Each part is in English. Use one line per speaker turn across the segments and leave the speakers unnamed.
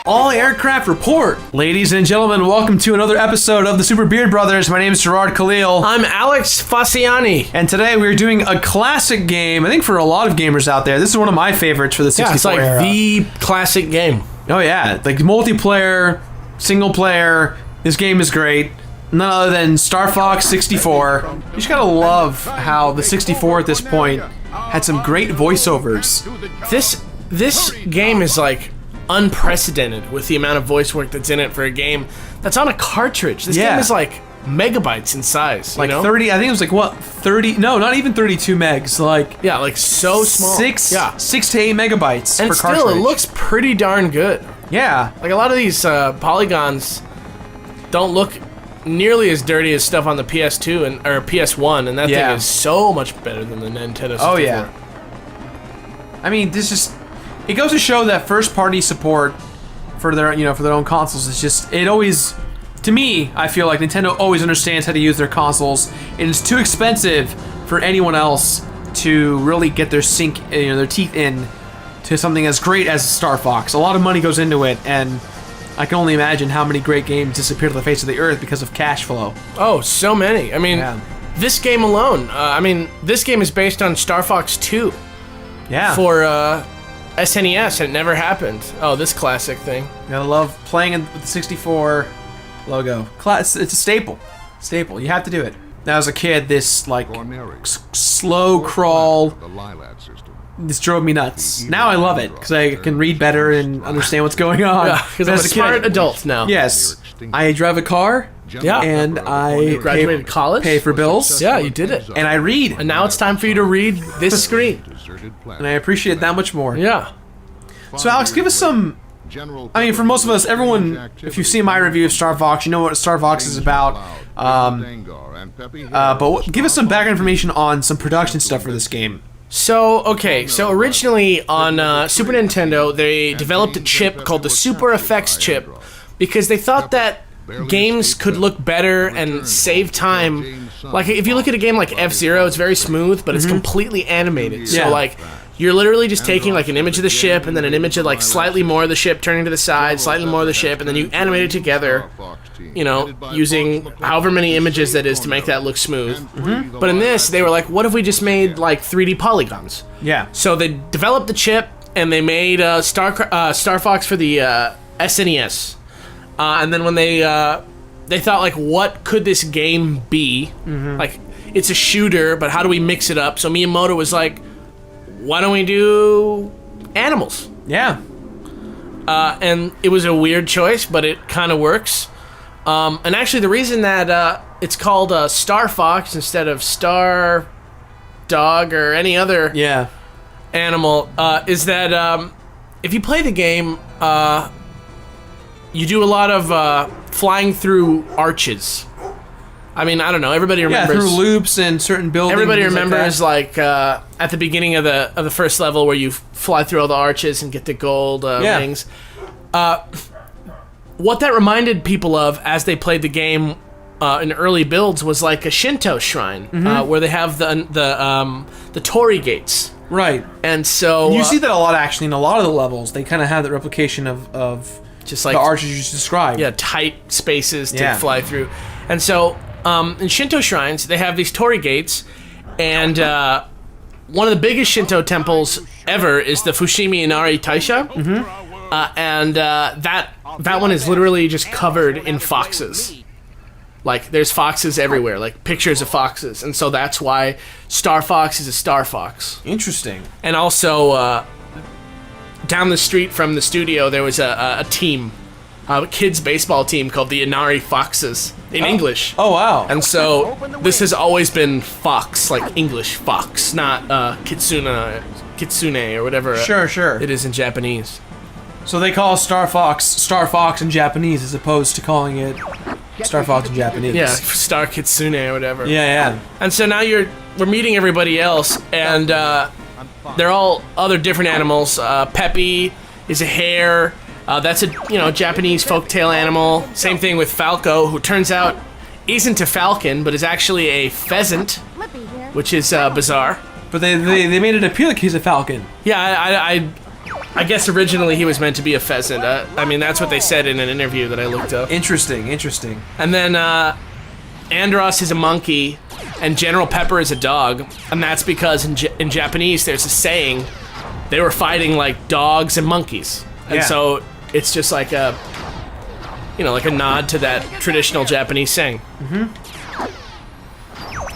All aircraft report. Ladies and gentlemen, welcome to another episode of the Super Beard Brothers. My name is Gerard Khalil.
I'm Alex Faciani.
And today we're doing a classic game, I think for a lot of gamers out there. This is one of my favorites for the 64
it's like
era.
the classic game.
Oh yeah, like multiplayer, single player. This game is great. None other than Star Fox 64. You just gotta love how the 64 at this point had some great voiceovers.
This game is like unprecedented with the amount of voice work that's in it for a game that's on a cartridge. This game is like megabytes in size,
like
you know?
30, I think it was like what, 30, no, not even 32 megs, like
yeah, like so small.
6 to 8 megabytes
and
per
still
cartridge.
it looks pretty darn good.
Yeah.
Like a lot of these polygons don't look nearly as dirty as stuff on the PS2 or PS1, and that thing is so much better than the Nintendo 64.
Oh yeah. I mean, this just, it goes to show that first-party support for their, for their own consoles is just, it always, to me, I feel like Nintendo always understands how to use their consoles, and it's too expensive for anyone else to really get their their teeth in to something as great as Star Fox. A lot of money goes into it, and I can only imagine how many great games disappear to the face of the earth because of cash flow.
Oh, so many. I mean, this game alone, this game is based on Star Fox 2.
Yeah.
For SNES, and it never happened. Oh, this classic thing.
You gotta love playing with the 64 logo. It's a staple. Staple. You have to do it. Now, as a kid, this like slow crawl, this drove me nuts. Now I love it because I can read better and understand what's going on.
Yeah, because I'm a smart adult now.
Yes, I drive a car.
Yeah,
and I
graduated college.
Pay for bills.
Yeah, you did it.
And I read.
And now it's time for you to read this screen.
And I appreciate it that much more.
Yeah.
So Alex, give us some. I mean, for most of us, everyone, if you've seen my review of Star Fox, you know what Star Fox is about. But give us some background information on some production stuff for this game.
So originally on Super Nintendo, they developed a chip called the Super Effects chip because they thought that games could look better and save time. Like, if you look at a game like F-Zero, it's very smooth, but it's completely animated. So, like, you're literally just taking, like, an image of the ship and then an image of, like, slightly more of the ship turning to the side, slightly more of the ship, and then you animate it together, using however many images that is to make that look smooth. But in this, they were like, what if we just made, like, 3D polygons?
Yeah.
So they developed the chip, and they made Star Fox for the SNES. And then when they thought, like, what could this game be? Like, it's a shooter, but how do we mix it up? So Miyamoto was like, why don't we do animals?
Yeah.
And it was a weird choice, but it kind of works. And actually, the reason that it's called Star Fox instead of Star Dog or any other animal is that if you play the game, you do a lot of flying through arches. I mean, I don't know. Everybody remembers.
Yeah, through loops and certain buildings.
Everybody remembers, like at the beginning of the first level where you fly through all the arches and get the gold rings. What that reminded people of as they played the game in early builds was like a Shinto shrine where they have the torii gates.
Right.
And so
you see that a lot actually in a lot of the levels. They kind of have that replication of
just like
the arches you just described.
Yeah, tight spaces to fly through. And so in Shinto shrines, they have these torii gates, and one of the biggest Shinto temples ever is the Fushimi Inari Taisha, and that one is literally just covered in foxes. Like, there's foxes everywhere, like pictures of foxes, and so that's why Star Fox is a Star Fox.
Interesting.
And also, down the street from the studio, there was a team, a kids baseball team called the Inari Foxes in English.
Oh, wow.
And so this has always been Fox, like English Fox, not Kitsune or whatever
Sure.
it is in Japanese.
So they call Star Fox in Japanese as opposed to calling it Star Fox in Japanese.
Yeah, Star Kitsune or whatever.
Yeah.
And so now we're meeting everybody else, and they're all other different animals. Peppy is a hare. That's a Japanese folktale animal. Same thing with Falco, who turns out isn't a falcon, but is actually a pheasant, which is bizarre.
But they made it appear like he's a falcon.
Yeah, I guess originally he was meant to be a pheasant. I mean, that's what they said in an interview that I looked up.
Interesting, interesting.
And then Andros is a monkey, and General Pepper is a dog, and that's because in Japanese there's a saying, they were fighting like dogs and monkeys, and so it's just like a, you know, like a nod to that traditional Japanese saying.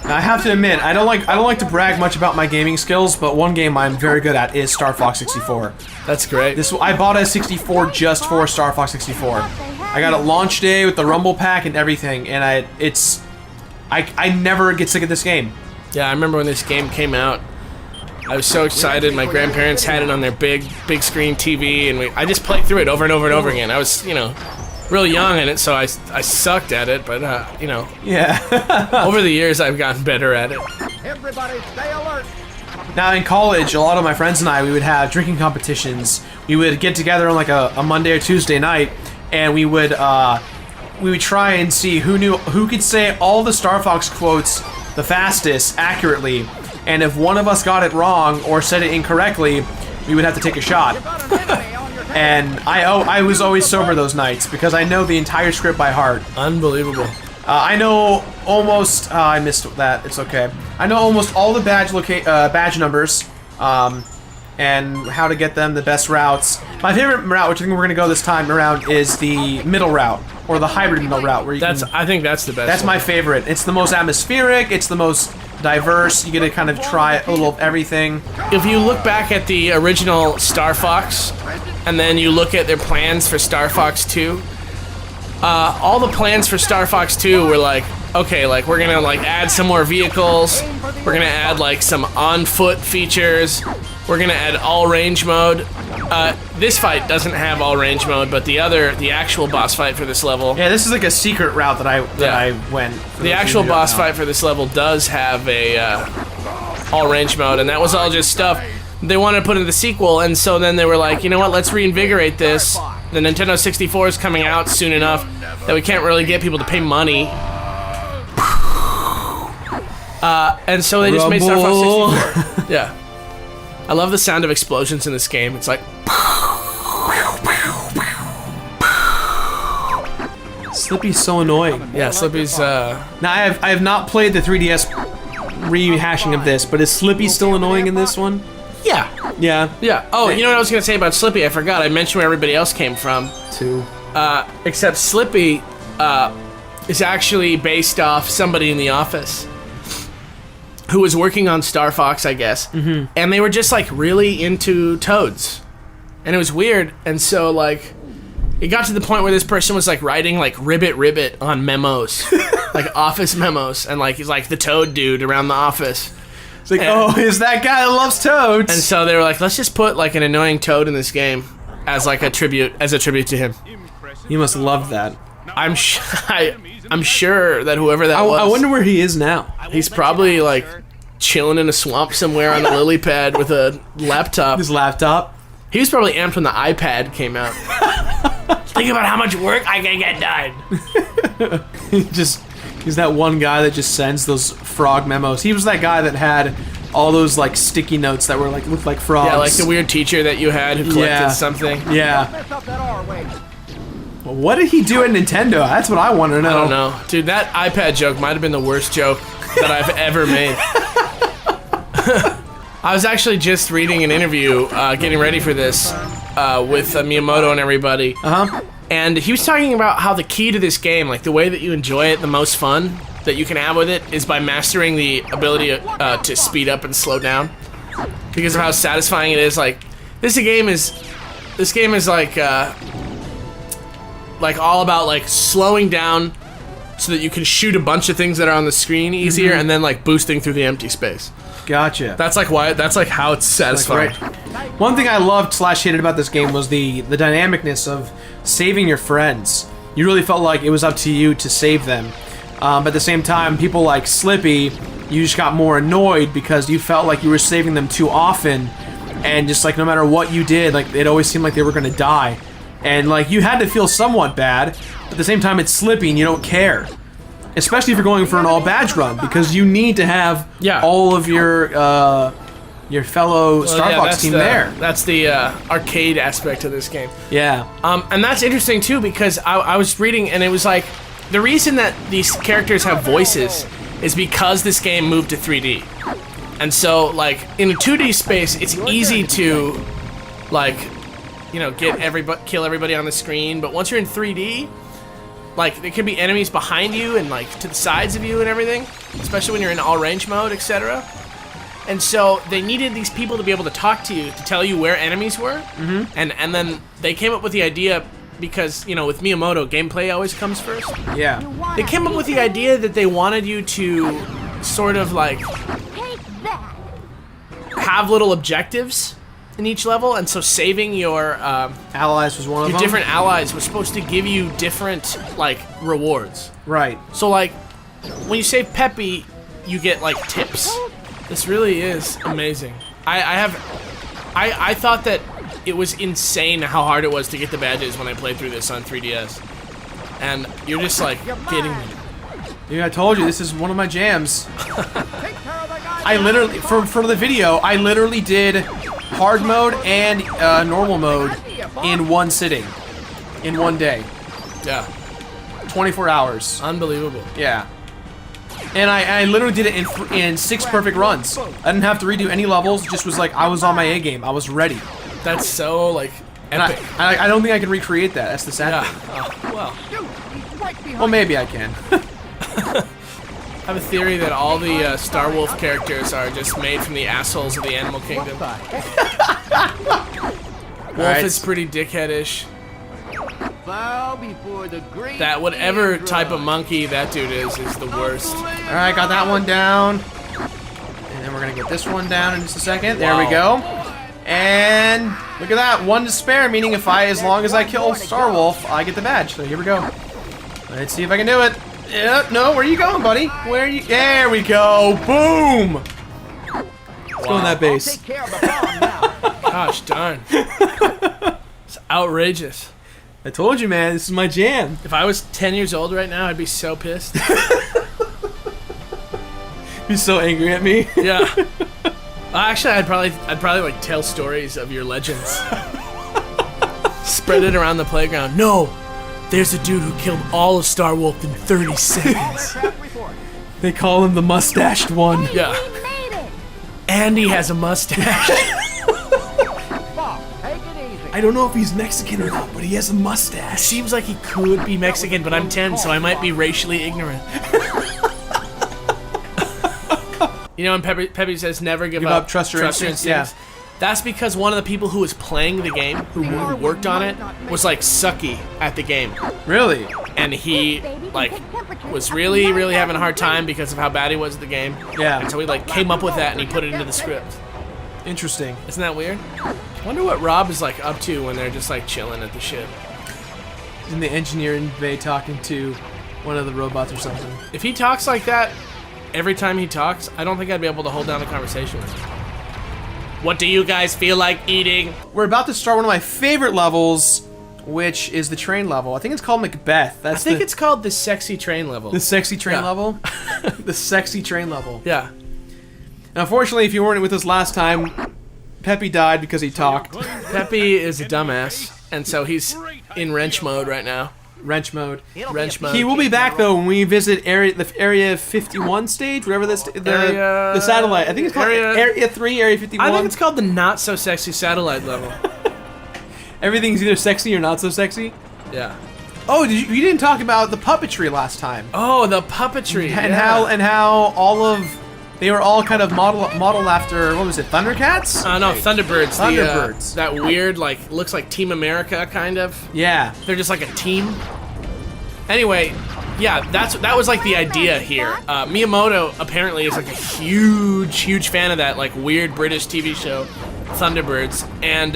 Now, I have to admit, I don't like to brag much about my gaming skills, but one game I'm very good at is Star Fox 64.
That's great.
I bought a 64 just for Star Fox 64. I got it launch day with the Rumble Pack and everything, and I never get sick of this game.
Yeah, I remember when this game came out. I was so excited. My grandparents had it on their big screen TV, and I just played through it over and over and over again. I was, you know, really young in it, so I sucked at it, but you know.
Yeah.
Over the years, I've gotten better at it.
Everybody stay alert.
Now in college, a lot of my friends and I, we would have drinking competitions. We would get together on like a Monday or Tuesday night, and we would try and see who could say all the Star Fox quotes the fastest, accurately. And if one of us got it wrong or said it incorrectly, we would have to take a shot. And I was always sober those nights because I know the entire script by heart.
Unbelievable.
I know almost. I missed that. It's okay. I know almost all the badge numbers, and how to get them, the best routes. My favorite route, which I think we're gonna go this time around, is the middle route or the hybrid middle route, where
I think that's the best.
That's my favorite. It's the most atmospheric. It's the most diverse. You get to kind of try a little of everything.
If you look back at the original Star Fox, and then you look at their plans for Star Fox 2, all the plans for Star Fox 2 were like, okay, like we're gonna like add some more vehicles, we're gonna add like some on-foot features, we're gonna add all-range mode. This fight doesn't have all-range mode, but the actual boss fight for this level.
Yeah, this is like a secret route that I went.
The actual boss fight for this level does have a all-range mode, and that was all just stuff they wanted to put into the sequel, and so then they were like, you know what, let's reinvigorate this. The Nintendo 64 is coming out soon enough that we can't really get people to pay money. And so they just made Star Fox 64. Yeah. I love the sound of explosions in this game. It's like...
Slippy's so annoying.
Yeah, Slippy's,
Now, I have not played the 3DS rehashing of this, but is Slippy still annoying in this one?
Yeah.
Yeah.
Yeah. Oh, you know what I was going to say about Slippy? I forgot. I mentioned where everybody else came from.
Two.
Except Slippy is actually based off somebody in the office who was working on Star Fox, I guess. Mm-hmm. And they were just, like, really into toads. And it was weird. And so, like, it got to the point where this person was, like, writing, like, ribbit on memos. Like, office memos. And, like, he's, like, the toad dude around the office.
It's like, oh, is that guy that loves toads?
And so they were like, let's just put, like, an annoying toad in this game as, like, a tribute to him.
You must love that.
I'm sure that whoever that was...
I wonder where he is now.
He's probably, like, chilling in a swamp somewhere on the lily pad with a laptop.
His laptop?
He was probably amped when the iPad came out. Think about how much work I can get done.
He's that one guy that just sends those frog memos. He was that guy that had all those, like, sticky notes that were, like, looked like frogs.
Yeah, like the weird teacher that you had who collected something.
Yeah. Well, what did he do at Nintendo? That's what I want to know.
I don't know. Dude, that iPad joke might have been the worst joke that I've ever made. I was actually just reading an interview, getting ready for this, with Miyamoto and everybody.
Uh-huh.
And he was talking about how the key to this game, like the way that you enjoy it, the most fun that you can have with it, is by mastering the ability to speed up and slow down. Because of how satisfying it is. Like, this game is like all about, like, slowing down so that you can shoot a bunch of things that are on the screen easier, and then, like, boosting through the empty space.
Gotcha.
That's like how it's satisfying.
Like, one thing I loved / hated about this game was the dynamicness of saving your friends. You really felt like it was up to you to save them. But at the same time, people like Slippy, you just got more annoyed because you felt like you were saving them too often, and just, like, no matter what you did, like, it always seemed like they were gonna die. And, like, you had to feel somewhat bad, but at the same time, it's Slippy and you don't care. Especially if you're going for an all-badge run, because you need to have all of your your fellow Star Fox team there.
That's the arcade aspect of this game.
Yeah.
And that's interesting too because I was reading and it was like the reason that these characters have voices is because this game moved to 3D. And so like in a 2D space, it's easy to like, you know, kill everybody on the screen, but once you're in 3D, like there could be enemies behind you and like to the sides of you and everything, especially when you're in all range mode, etc. And so they needed these people to be able to talk to you, to tell you where enemies were. And then they came up with the idea because, you know, with Miyamoto, gameplay always comes first.
Yeah.
They came up with the idea that they wanted you to sort of like have little objectives in each level, and so saving your
Allies was one of them.
different allies was supposed to give you different like rewards.
Right.
So like when you save Peppy, you get like tips. This really is amazing. I thought that it was insane how hard it was to get the badges when I played through this on 3DS. And you're just like getting me.
Dude, I told you this is one of my jams. I literally, for the video, I literally did hard mode and normal mode in one sitting, in one day,
Yeah,
24 hours.
unbelievable.
Yeah. And I literally did it in 6 perfect runs. I didn't have to redo any levels. It just was like I was on my A game. I was ready.
That's so like
And
epic.
I don't think I can recreate that. That's the sad
Yeah.
thing.
Oh, well,
Well, maybe I can.
I have a theory that all the Star Wolf characters are just made from the assholes of the animal kingdom. Wolf
Alright.
is pretty dickheadish.
Bow before the great
That whatever type of monkey that dude is the worst.
Alright, got that one down. And then we're gonna get this one down in just a second. There we
Wow.
go. And look at that, 1 to spare, meaning as long as I kill Star Wolf, I get the badge. So here we go. Let's see if I can do it. No, where are you going, buddy? Where are you? There we go. Boom. Let's go in that base.
Take care of the bomb now.
Gosh darn. It's outrageous.
I told you, man. This is my jam.
If I was 10 years old right now, I'd be so pissed.
He's so angry at me.
Yeah. Actually, I'd probably like tell stories of your legends. Spread it around the playground. No, there's a dude who killed all of Star Wolf in 30 seconds.
Aircraft report.
They call him the mustached one.
Yeah. And he has a mustache.
Bob, take it easy.
I don't know if he's Mexican or not, but he has a mustache.
Seems like he could be Mexican, but I'm 10, so I might be racially ignorant. You know, when Pepe says never give up,
trust your instincts. Yeah.
That's because one of the people who was playing the game, who worked on it, was like sucky at the game.
Really?
And he like was really having a hard time because of how bad he was at the game.
Yeah.
And so he like came up with that and he put it into the script.
Interesting.
Isn't that weird? Wonder what Rob is like up to when they're just like chilling at the ship.
In the engineering bay talking to one of the robots or something.
If he talks like that every time he talks, I don't think I'd be able to hold down a conversation with him. What do you guys feel like eating?
We're about to start one of my favorite levels, which is the train level. I think it's called Macbeth.
I think it's called the sexy train level.
the sexy train
Yeah.
level. The sexy train level.
Yeah.
Now, unfortunately, if you weren't with us last time, Pepe died because he talked.
Pepe is a dumbass, and so he's in wrench mode right now.
Wrench mode.
Wrench mode.
He will be back though when we visit the Area 51 stage, whatever the satellite. I think it's called Area 3, Area 51.
I think it's called the not so sexy satellite level.
Everything's either sexy or not so sexy.
Yeah.
Oh, you didn't talk about the puppetry last time,
Oh, the puppetry.
and
yeah.
how they were all kind of modeled after, what was it, Thundercats?
No, Thunderbirds.
Thunderbirds.
That weird, like, looks like Team America, kind of.
Yeah.
They're just like a team. Anyway, yeah, that was like the idea here. Miyamoto apparently is like a huge fan of that like weird British TV show, Thunderbirds, and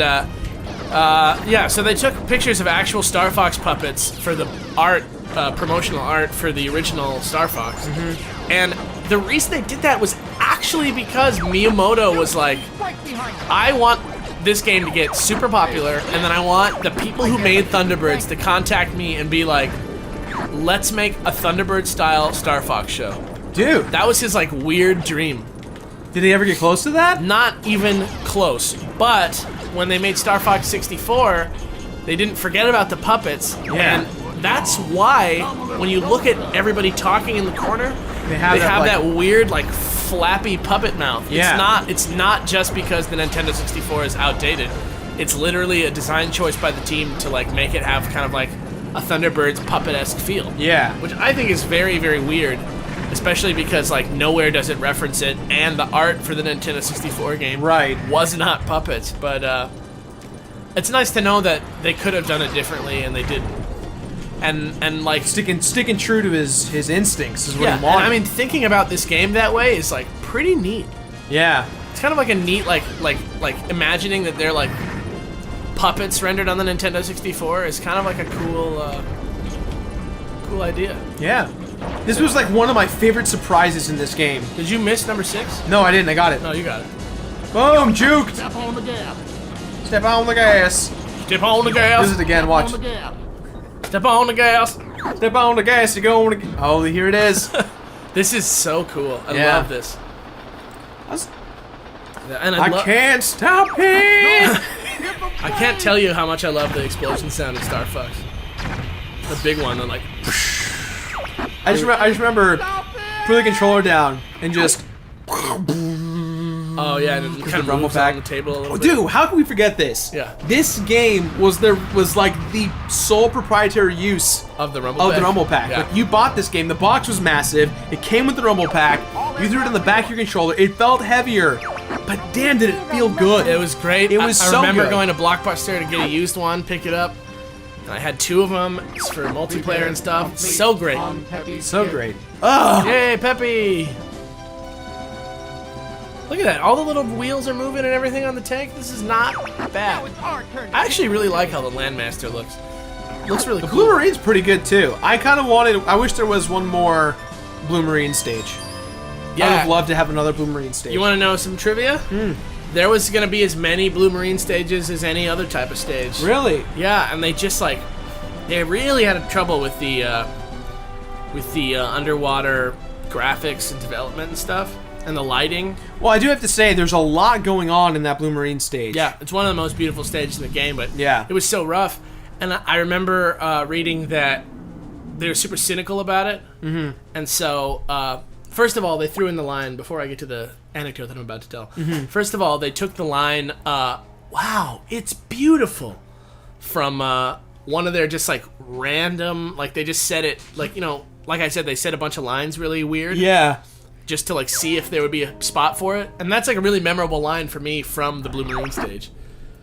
yeah, so they took pictures of actual Star Fox puppets for the art, promotional art for the original Star Fox, and the reason they did that was actually because Miyamoto was like, I want this game to get super popular, and then I want the people who made Thunderbirds to contact me and be like, let's make a Thunderbird style Star Fox show.
Dude.
That was his like weird dream.
Did they ever get close to that?
Not even close. But when they made Star Fox 64, they didn't forget about the puppets.
Yeah.
And that's why when you look at everybody talking in the corner,
They have
that weird like flappy puppet mouth.
Yeah.
It's not just because the Nintendo 64 is outdated. It's literally a design choice by the team to like make it have kind of like a Thunderbird's puppet-esque feel.
Yeah.
Which I think is very, very weird, especially because like nowhere does it reference it, and the art for the Nintendo 64 game was not puppets. But it's nice to know that they could have done it differently and they didn't. And like
sticking true to his instincts is what
yeah,
he wanted.
and I mean thinking about this game that way is like pretty neat.
Yeah.
It's kind of like a neat like imagining that they're like puppets rendered on the Nintendo 64 is kind of like a cool idea.
Yeah. This was like one of my favorite surprises in this game.
Did you miss number 6?
No, I didn't. I got it.
No, you got it.
Boom, juked.
Step on the gas.
Step on the gas.
Step on the
This
gas.
is it again. Watch.
On the gas.
Step on the gas.
Step on the gas. You go on the. Oh, here it is.
This is so cool. I
Yeah.
love this. And
I can't stop it.
I can't tell you how much I love the explosion sound in Star Fox. The big one, the like.
I just remember putting the controller down and just.
Oh yeah, and it kind of
rumble
moves
back.
on the table a little bit.
Dude, how can we forget this?
Yeah.
This game was like the sole proprietary use
Of the rumble
of
pack.
the rumble pack.
Yeah.
Like, you bought this game. The box was massive. It came with the rumble pack. You threw it in the back of your controller. It felt heavier, but damn, did it feel good?
It was great.
It was
I
so
remember
good.
going to Blockbuster to get a used one, pick it up. And I had 2 of them for multiplayer and stuff. So great.
So great. Oh,
Yay, Peppy! Look at that. All the little wheels are moving and everything on the tank. This is not bad. I actually really like how the Landmaster looks. Looks really
the
cool.
Blue Marine's pretty good too. I wish there was one more Blue Marine stage. I would have loved to have another Blue Marine stage.
You want to know some trivia? There was going to be as many Blue Marine stages as any other type of stage.
Really?
Yeah, and they just like they really had trouble with the underwater graphics and development and stuff and the lighting.
Well, I do have to say, there's a lot going on in that Blue Marine stage.
Yeah, it's one of the most beautiful stages in the game, but
Yeah.
it was so rough. And I remember reading that they were super cynical about it. Mm-hmm. And so, first of all, they threw in the line, before I get to the anecdote that I'm about to tell.
Mm-hmm.
First of all, they took the line, wow, it's beautiful, from one of their just like random, like they just said it, like, you know, like I said, they said a bunch of lines really weird.
Yeah.
Just to like see if there would be a spot for it. And that's like a really memorable line for me from the Blue Marine stage.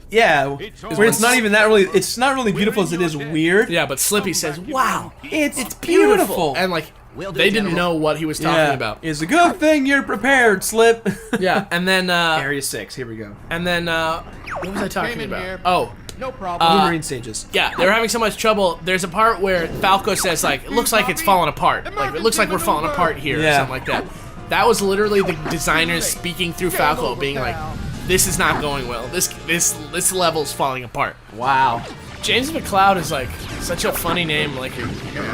Yeah. Where it's not even that really. It's not really beautiful as it is weird.
Yeah, but Slippy says, wow,
It's beautiful.
and like they didn't know what he was talking about.
It's a good thing you're prepared, Slip.
Yeah, and then
Area 6. Here we go.
what was I talking
Came in
about?
here.
Oh,
No problem.
Blue Marine stages.
yeah, they were having so much trouble. There's a part where Falco says like, it looks like it's falling apart. Like it looks like we're falling apart here, or
Yeah.
something like that. That was literally the designers speaking through Falco, being like, this is not going well. This level's falling apart.
Wow.
James McCloud is like such a funny name. Like,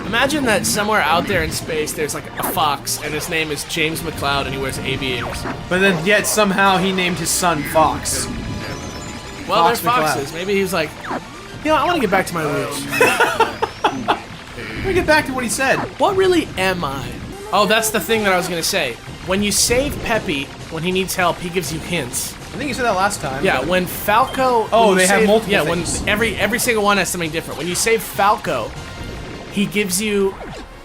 imagine that somewhere out there in space there's like a fox and his name is James McCloud and he wears aviators.
But then yet somehow he named his son Fox.
Well,
Fox
they're foxes.
McCloud.
Maybe he was like, you know, I want to get back to my roots.
Let me get back to what he said.
What really am I? Oh, that's the thing that I was gonna say. When you save Peppy, when he needs help, he gives you hints.
I think you said that last time.
Yeah, when Falco.
Oh,
when you
they have multiple
Yeah,
things.
when every single one has something different. When you save Falco, he gives you.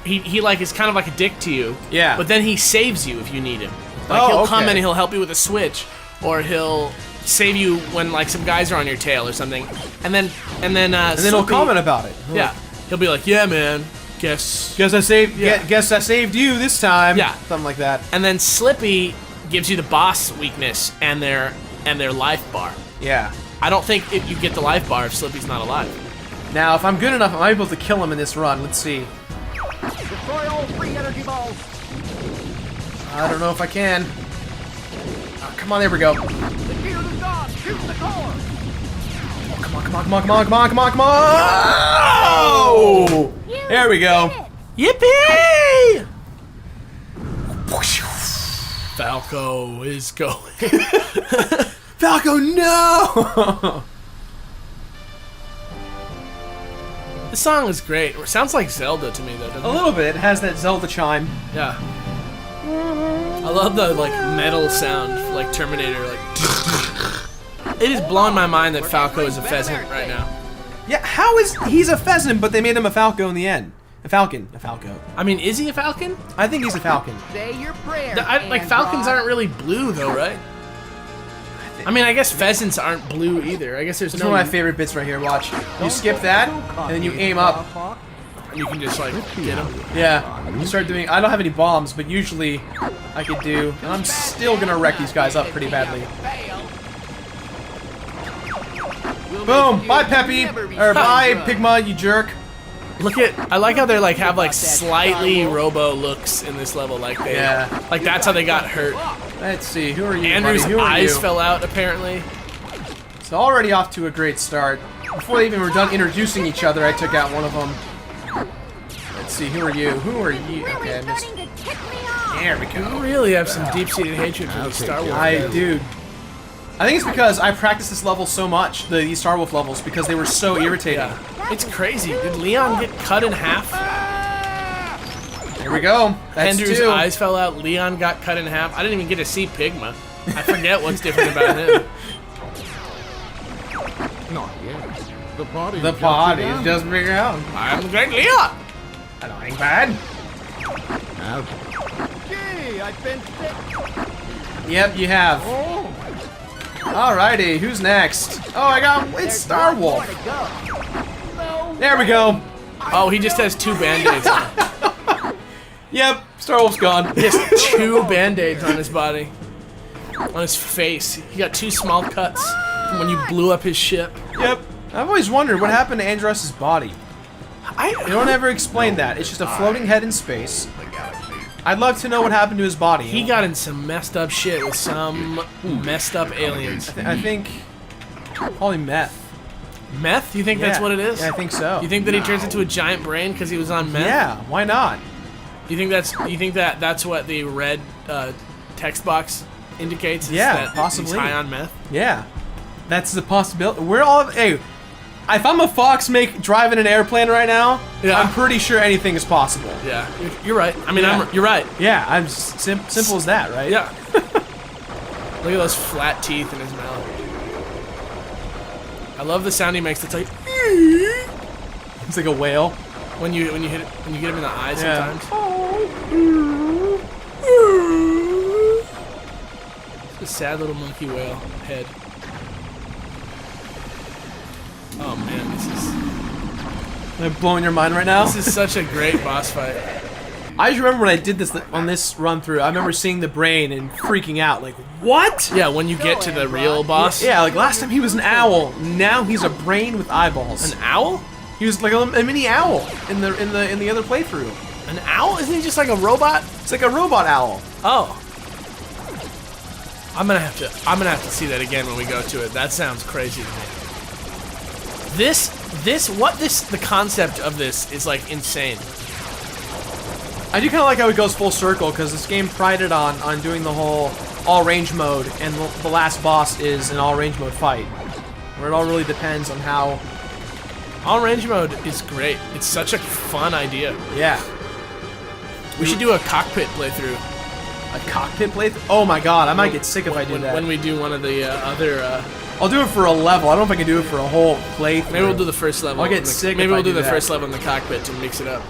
He like is kind of like a dick to you.
Yeah.
But then he saves you if you need him. Like
Oh,
he'll come
okay.
and he'll help you with a switch, or he'll save you when like some guys are on your tail or something. And then
And then he'll comment about it.
Yeah, he'll be like, yeah, man. Guess.
Guess I saved.
Yeah.
Guess I saved you this time.
Yeah.
Something like that.
And then Slippy gives you the boss weakness and their life bar.
Yeah.
I don't think if you get the life bar if Slippy's not alive.
Now, if I'm good enough, I'm able to kill him in this run. Let's see.
Destroy all 3 energy balls.
I don't know if I can. Oh, come on, there we go.
The shield is gone. Shoot the core.
Come on, come on, come on, come on, come on, come on, come on! Oh! There we go.
Yippee! Falco is going.
Falco, no!
This song is great. It sounds like Zelda to me, though, doesn't
A
it?
little bit. It has that Zelda chime.
Yeah. I love the like metal sound, like Terminator. Like. It is blowing my mind that Falco is a pheasant right now.
Yeah, how is he's a pheasant, but they made him a falco in the end? A falcon. A falco.
I mean, is he a falcon?
I think he's a falcon.
Say your prayers.
Like falcons aren't really blue, though, right? I mean, I guess pheasants aren't blue either. I guess there's
It's
no.
one of my favorite bits right here. Watch. You skip that, and then you aim up.
You can just like get them.
Yeah. You start doing. I don't have any bombs, but usually I could do. And I'm still gonna wreck these guys up pretty badly. Boom! Bye, Peppy. Or bye, Pigma. You jerk.
Look at. I like how they're like have like slightly robo looks in this level. Like they.
Yeah.
Like that's how they got hurt.
Let's see. Who are you,
Andrew's
buddy? Who are
eyes
you?
fell out apparently.
It's already off to a great start. Before they even were done introducing each other, I took out one of them. Let's see, who are you? Who are you? Okay, I missed. There we
You
go.
really have some deep-seated hatred for the Star Wars.
I
guys.
do. I think it's because I practiced this level so much, these Star Wolf levels, because they were so irritating.
Yeah. It's crazy. Did Leon get cut in half?
Here we go. That's
Andrew's
two.
eyes fell out. Leon got cut in half. I didn't even get to see Pigma. I forget what's different about him.
Not yet. The party.
The party's just begun.
I'm the great Leon.
I don't think bad.
Gee, I've been sick.
Yep, you have.
Oh,
Alrighty, who's next? Oh, I got. It's
there's
Star
one more
Wolf.
to go. No.
There we go.
Oh, he just has 2 band-aids on.
Yep, Star Wolf's gone.
He has 2 band-aids on his body. On his face. He got 2 small cuts from when you blew up his ship.
Yep. I've always wondered what happened to Andros' body. They
I
don't ever explain that. It's just a floating head in space. I'd love to know what happened to his body.
He got in some messed up shit with some messed up aliens.
I think probably meth.
Meth? You think that's
Yeah.
what it is?
Yeah, I think so.
You think that he turns into a giant brain because he was on meth?
Yeah, why not?
You think that's what the red text box indicates? Is
Yeah,
that
possibly.
He's high on meth.
Yeah, that's the possibility. We're all hey. If I'm a fox driving an airplane right now,
Yeah.
I'm pretty sure anything is possible.
Yeah, you're right. I mean,
Yeah.
you're right.
Yeah, I'm simple as that, right?
Yeah. Look at those flat teeth in his mouth. I love the sound he makes. It's like
It's like a whale.
when you get him in the eye
Yeah.
sometimes. It's a sad little monkey whale head. Oh man,
Am I blowing your mind right now?
this is such a great boss fight.
I just remember when I did this on this run through. I remember seeing the brain and freaking out, like, what?
Yeah, when you get to the real boss.
Yeah, like last time he was an owl. Now he's a brain with eyeballs.
An owl?
He was like a mini owl in the other playthrough.
An owl? Isn't he just like a robot?
It's like a robot owl.
Oh. I'm gonna have to see that again when we go to it. That sounds crazy to me. The concept of this is like insane.
I do kind of like how it goes full circle because this game prided on doing the whole all range mode, and the last boss is an all range mode fight, where it all really depends on how.
All range mode is great. It's such a fun idea.
Yeah,
We should do a cockpit playthrough.
a cockpit playthrough. Oh my god, I might get sick if I do
when,
that.
when we do one of the other.
I'll do it for a level. I don't know if I can do it for a whole playthrough.
Maybe we'll do the first level.
I'll get
in the-
sick
Maybe
if
we'll
I
do
do
the
that.
first level in the cockpit to mix it up.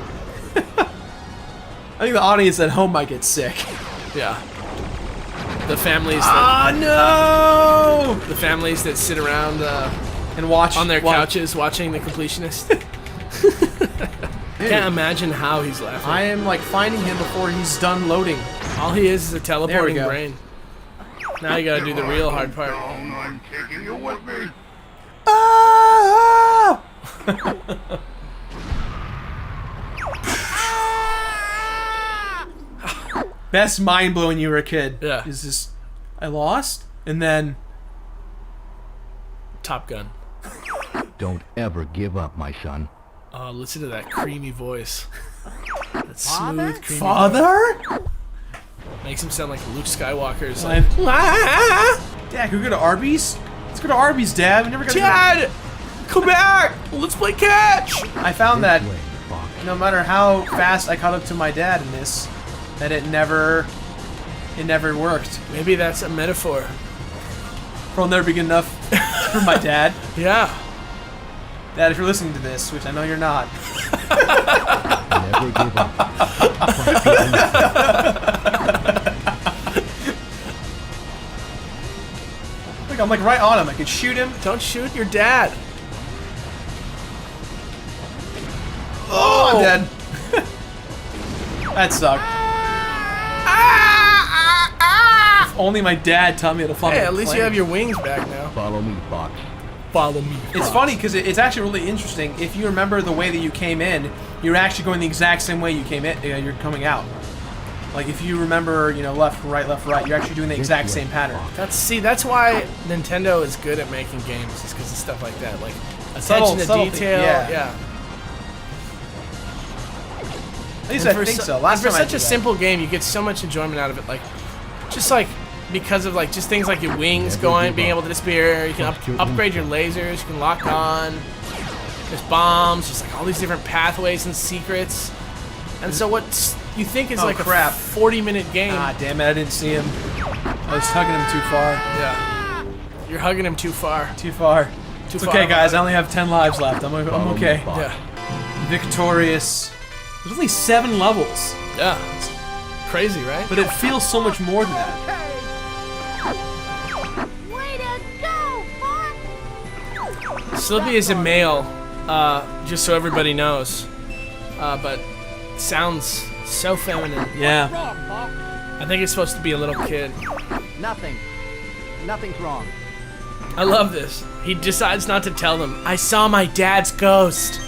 I think the audience at home might get sick.
Yeah. The families
Ah no!
the families that sit around
And watch
on their couches watching the completionist. Can't imagine how he's laughing.
I am like finding him before he's done loading.
All he is a teleporting
go.
brain. Now you gotta do the real hard part.
I'm taking you with me.
Ah! Best mind blowing when you were a kid.
Yeah.
Is this I lost? And then
Top Gun.
Don't ever give up, my son.
Oh, listen to that creamy voice. That smooth, creamy
Father?
makes makes him sound like Luke Skywalker. It's
Fine.
like,
Dad, can we go to Arby's? Let's go to Arby's, Dad. We never got to
Dad, come back. Let's play catch.
I found that
This way, Fox.
no matter how fast I caught up to my dad in this, that it never worked.
Maybe that's a metaphor.
I'll never be good enough for my dad.
Yeah.
Dad, if you're listening to this, which I know you're not,
Never give up.
look, I'm like right on him. I could shoot him.
Don't shoot your dad.
Oh, I'm dead. That sucked. If only my dad taught me how to fly.
Hey,
a
at least
plane.
you have your wings back now.
Follow me, Fox.
Follow me.
It's funny because it's actually really interesting. If you remember the way that you came in, you're actually going the exact same way you came in. You're coming out. Like if you remember, left, right, you're actually doing the exact same pattern.
That's why Nintendo is good at making games, is because of stuff like that, like
Subtle-
attention to
subtlety,
detail.
yeah. At least I think so. Last
for
time I
such
did
a
that.
simple game, you get so much enjoyment out of it. Like, just like because of like just things like your wings going, being able to disappear. You can upgrade your lasers. You can lock on. There's bombs. Just like all these different pathways and secrets. And so what you think is
Oh,
like
crap.
a 40-minute game?
Ah, damn it! I didn't see him. I was hugging him too far.
Yeah, you're hugging him too far.
Too far.
Too
It's
far.
okay, guys. I only have 10 lives left. I'm okay.
Fox.
Yeah,
Victorious. There's only 7 levels,
yeah. It's crazy, right?
but it feels so much more than that.
Way to go, Fox!
Slippy is a male, just so everybody knows. But sounds so feminine.
Yeah.
Wrong, Bob.
I think it's supposed to be a little kid.
Nothing. Nothing's wrong.
I love this. He decides not to tell them. I saw my dad's ghost.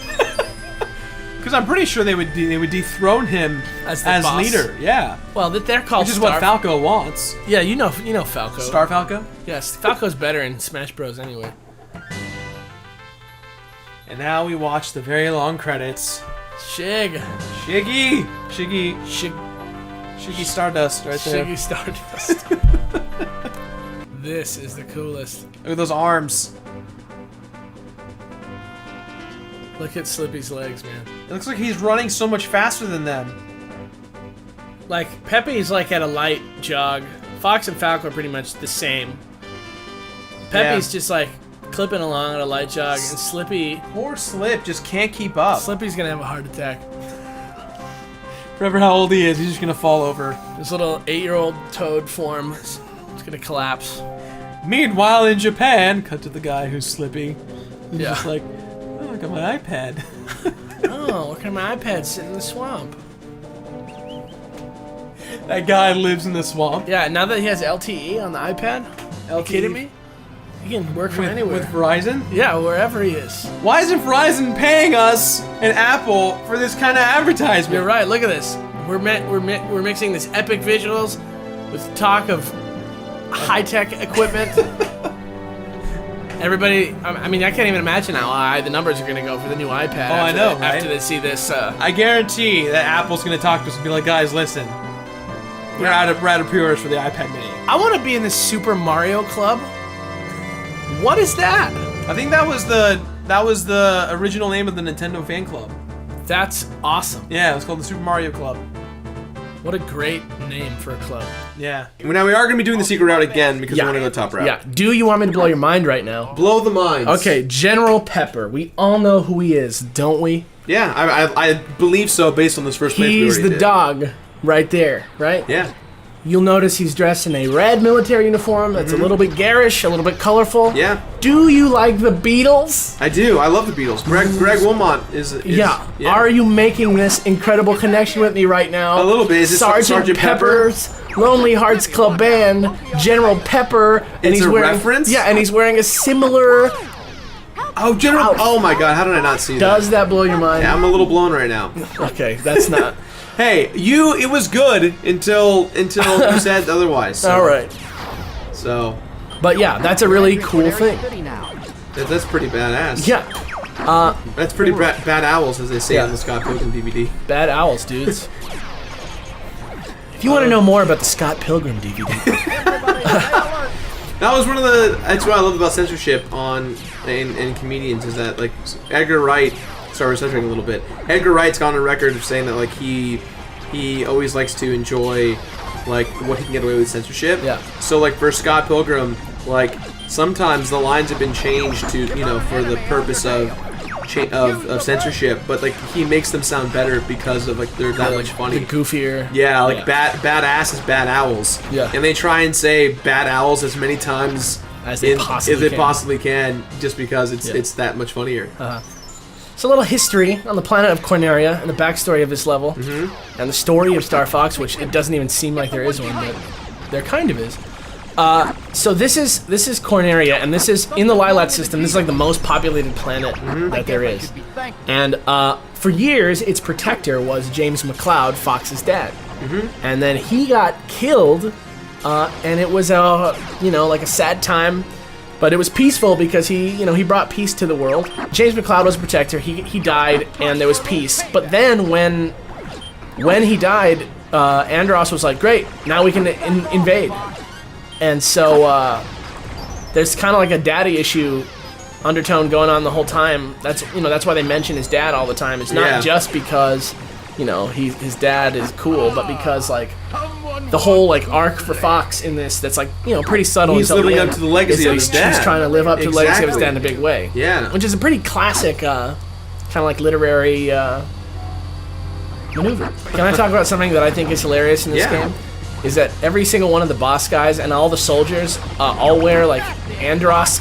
Because I'm pretty sure they would dethrone him
As
as,
the boss.
leader. Yeah.
Well, they're called
Which is what Falco wants.
Yeah, you know Falco.
Star Falco.
Yes, Falco's better in Smash Bros. Anyway.
And now we watch the very long credits.
Shig.
Shiggy
Shig.
Stardust right there.
Shiggy Stardust. This is the coolest.
Look at those arms.
Look at Slippy's legs, man.
It looks like he's running so much faster than them.
Like, Pepe's like at a light jog. Fox and Falco are pretty much the same. Pepe's just like clipping along at a light jog, and
Poor Slip just can't keep up.
Slippy's gonna have a heart attack.
Forever how old he is, he's just gonna fall over.
This little 8-year-old toad form is gonna collapse.
Meanwhile, in Japan, cut to the guy who's Slippy. He's
Yeah.
just like, oh, look at my iPad.
Oh, look at my iPad sitting in the swamp.
That guy lives in the swamp.
Yeah, now that he has LTE on the iPad, are you kidding me? He can work from anywhere.
With Verizon?
Yeah, wherever he is.
Why isn't Verizon paying us and Apple for this kind of advertisement?
You're right. Look at this. We're mixing this epic visuals with talk of high-tech equipment. Everybody, I mean, I can't even imagine how high the numbers are going to go for the new iPad.
Oh, I know, right?
After they see this.
I guarantee that Apple's going to talk to us and be like, guys, listen. We're out of pre-orders for the iPad mini.
I want to be in the Super Mario Club. What is that?
I think that was the original name of the Nintendo fan club.
That's awesome.
Yeah, it was called the Super Mario Club.
What a great name for a club.
Yeah.
Now we are going to be doing the secret route again because we want to go top route.
Yeah. Do you want me to blow your mind right now?
Blow the minds.
Okay, General Pepper. We all know who he is, don't we?
Yeah, I believe so based on this first playthrough. we
He's
already
the
did.
dog right there, right?
Yeah.
You'll notice he's dressed in a red military uniform that's a little bit garish, a little bit colorful.
Yeah.
Do you like the Beatles?
I do. I love the Beatles. Greg Wilmot is
Yeah. Are you making this incredible connection with me right now?
A little bit. Is it Sergeant Pepper?
Pepper's Lonely Hearts Club Band, General Pepper, and
It's
he's
a
wearing
reference?
Yeah, and he's wearing a similar.
Oh, General.
Ouch.
Oh my God! How did I not see that?
Does that blow your mind?
Yeah, I'm a little blown right now.
Okay, that's not.
Hey, it was good until you said otherwise. So,
All right.
So
But yeah, that's a really cool thing.
that's pretty badass.
Yeah.
That's pretty bad owls, as they say
Yeah.
on the Scott Pilgrim DVD.
Bad owls, dudes. If you want to know more about the Scott Pilgrim DVD,
That was one of the. That's what I love about censorship in comedians is that like Edgar Wright. Sorry, we're censoring a little bit. Edgar Wright's gone on record of saying that like he always likes to enjoy like what he can get away with censorship.
Yeah.
So like for Scott Pilgrim, like sometimes the lines have been changed to for the purpose of censorship, but like he makes them sound better because of like they're that much funny.
the goofier.
Yeah, like badass is bad owls.
Yeah.
And they try and say bad owls as many times
As they possibly
can, just because it's that much funnier.
So a little history on the planet of Corneria and the backstory of this level, and the story of Star Fox, which it doesn't even seem like there is one, but there kind of is. So this is Corneria, and this is in the Lilat system. This is like the most populated planet that there is. And for years, its protector was James McCloud, Fox's dad. And then he got killed, and it was like a sad time. But it was peaceful because he brought peace to the world. James McCloud was a protector. He died, and there was peace. But then when he died, Andros was like, "Great, now we can invade." And so there's kind of like a daddy issue undertone going on the whole time. That's why they mention his dad all the time. It's not just because his dad is cool, but because like the whole like arc for Fox in this that's like pretty subtle.
He's living up to the legacy of his dad.
He's trying to live up to the legacy of his dad in a big way.
Yeah,
which is a pretty classic kind of like literary maneuver. Can I talk about something that I think is hilarious in this game? Is that every single one of the boss guys and all the soldiers all wear like Andros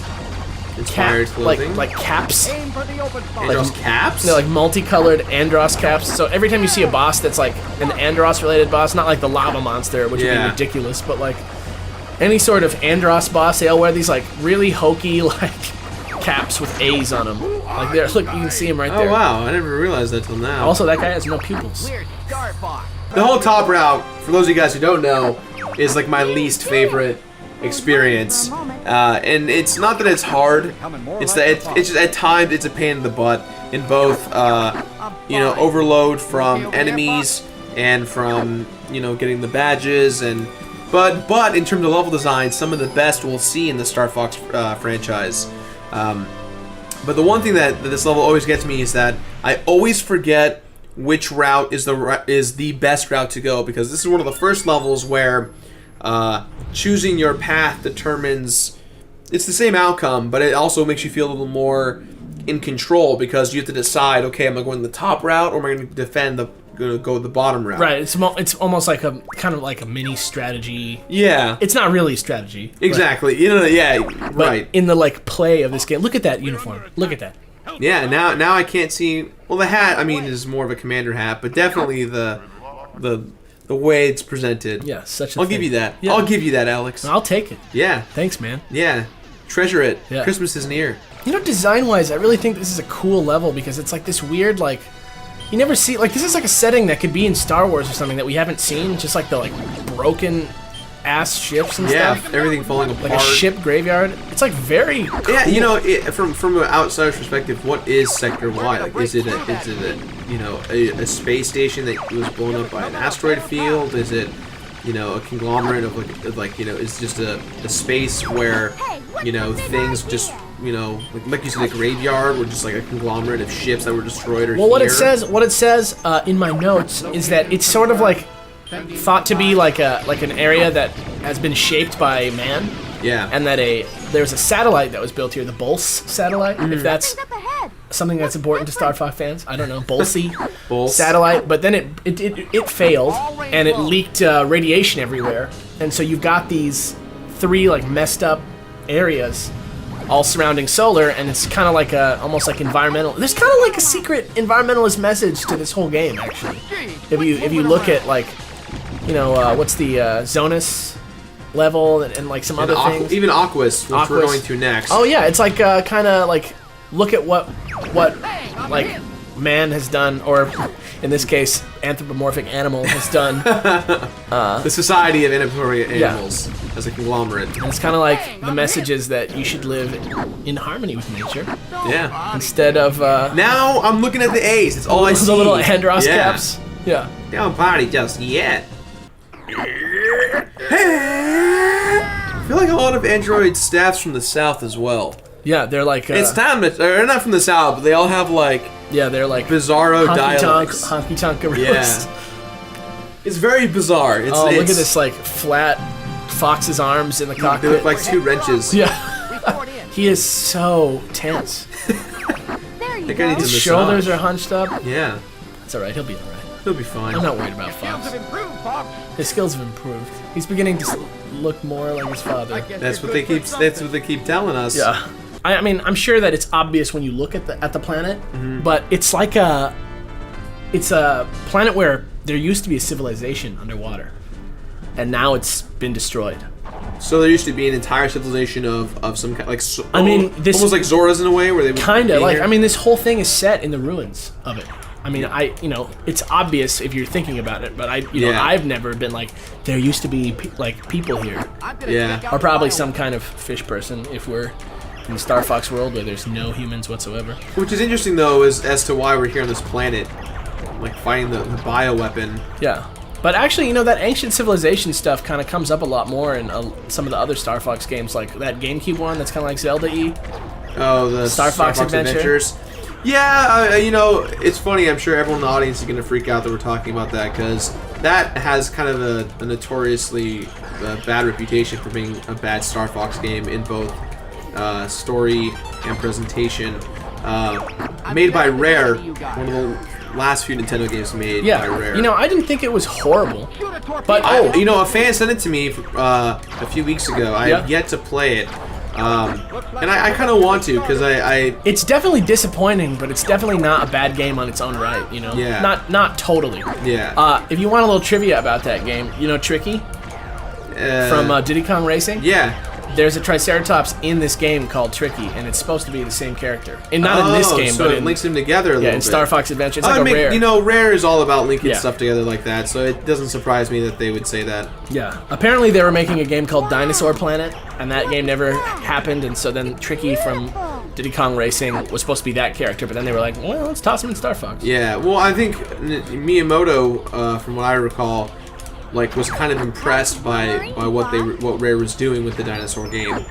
like caps.
Andros caps?
They're like multicolored Andros caps. So every time you see a boss that's like an Andros related boss, not like the lava monster, which would be ridiculous, but like any sort of Andros boss, they all wear these like really hokey like caps with A's on them. Like there, look, you can see them right there.
Oh wow, I never realized that till now.
Also, that guy has no pupils.
The whole top route, for those of you guys who don't know, is like my least favorite experience, and it's not that it's hard. It's that it's just at times it's a pain in the butt in both, overload from enemies and from getting the badges but in terms of level design, some of the best we'll see in the Star Fox franchise. But the one thing that this level always gets me is that I always forget which route is the best route to go, because this is one of the first levels where choosing your path determines, it's the same outcome, but it also makes you feel a little more in control, because you have to decide, okay, am I going the top route or am I going to go the bottom route?
Right, it's almost like a kind of like a mini strategy.
Yeah.
It's not really strategy.
Exactly.
But
right.
In the like play of this game, look at that uniform. Look at that.
Yeah, now I can't see. Well, the hat, I mean, is more of a commander hat, but definitely the way it's presented.
Yeah, such a
I'll
thing.
give you that.
Yeah.
I'll give you that, Alex.
I'll take it.
Yeah.
Thanks, man.
Yeah. Treasure it.
Yeah.
Christmas is near.
Design-wise, I really think this is a cool level because it's like this weird, like, you never see, like, this is like a setting that could be in Star Wars or something that we haven't seen, just like the, like, broken-ass ships and stuff.
Yeah, everything falling apart.
Like a ship graveyard. It's, like, very cool.
Yeah, from an outsider's perspective, what is Sector Y? Like, is it a space station that was blown up by an asteroid field? Is it, a conglomerate of it's just a space where, things just, like you said, a graveyard, or just like a conglomerate of ships that were destroyed or
Well, what it says in my notes is that it's sort of like thought to be like an area that has been shaped by man.
Yeah.
And that there's a satellite that was built here, the Bolse satellite, if that's something that's important to Star Fox fans. I don't know, Bolse satellite. But then it failed, and it leaked radiation everywhere. And so you've got these 3 like messed up areas all surrounding Solar, and it's kind of like almost like environmental. There's kind of like a secret environmentalist message to this whole game, actually. If you look at like, what's the Zonus level and like some other things.
Even Aquas, which we're going to next.
Oh yeah, it's like kind of like look at what like man has done, or in this case, anthropomorphic animal has done.
The Society of Anthropomorphic Animals as a conglomerate.
And it's kind of like the message is that you should live in harmony with nature.
Yeah.
Instead of
now I'm looking at the A's. It's all I see.
The little Andros caps. Yeah.
Don't party just yet. I feel like a lot of Android staffs from the South as well.
Yeah, they're like.
It's time to. They're not from the South, but they all have like.
Yeah, they're like.
Bizarro dialects.
Honky tonk gorillas.
Yeah. It's very bizarre. It's,
Oh, look at this like flat fox's arms in the cockpit.
They look like 2 wrenches.
Yeah.
Report in.
He is so tense.
There you
That guy needs
go.
a
His shoulders
massage.
are hunched up.
Yeah,
It's alright, he'll be alright.
he'll be fine.
I'm not worried about
Skills
Fox.
have improved, Fox.
His skills have improved. He's beginning to look more like his father.
That's what they keep. That's what they keep telling us.
Yeah. I mean, I'm sure that it's obvious when you look at the planet, but it's like it's a planet where there used to be a civilization underwater, and now it's been destroyed.
So there used to be an entire civilization of some kind, like.
I mean, this
almost like Zora's in a way, where they would
Kinda
be
like
here.
I mean, this whole thing is set in the ruins of it. I mean, it's obvious if you're thinking about it, but
Yeah.
I've never been like there used to be people here,
I'm gonna
Yeah.
check out
or probably
the
some kind of fish person if we're in the Star Fox world where there's no humans whatsoever.
Which is interesting though, is as to why we're here on this planet, like fighting the bioweapon.
Yeah. But actually, that ancient civilization stuff kind of comes up a lot more in some of the other Star Fox games, like that GameCube one that's kind of like Zelda-y.
Oh, the
Star Fox Adventure.
Adventures. Yeah, it's funny. I'm sure everyone in the audience is going to freak out that we're talking about that, because that has kind of a notoriously bad reputation for being a bad Star Fox game in both story and presentation. Made by Rare, one of the last few Nintendo games made by Rare.
I didn't think it was horrible. But
a fan sent it to me a few weeks ago. I have
Yeah.
yet to play it. And I kind of want to, because I
it's definitely disappointing, but it's definitely not a bad game on its own right,
Yeah.
Not totally.
Yeah.
If you want a little trivia about that game, Tricky from Diddy Kong Racing?
Yeah.
There's a Triceratops in this game called Tricky, and it's supposed to be the same character. And not in this game,
so
but
it
in
links them together a little
in
bit.
Star Fox Adventure. It's like
I
a
mean,
Rare.
Rare is all about linking
Yeah.
stuff together like that, so it doesn't surprise me that they would say that.
Yeah. Apparently they were making a game called Dinosaur Planet, and that game never happened, and so then Tricky from Diddy Kong Racing was supposed to be that character, but then they were like, well, let's toss him in Star Fox.
Yeah, well, I think Miyamoto, from what I recall, was kind of impressed by what Rare was doing with the dinosaur game.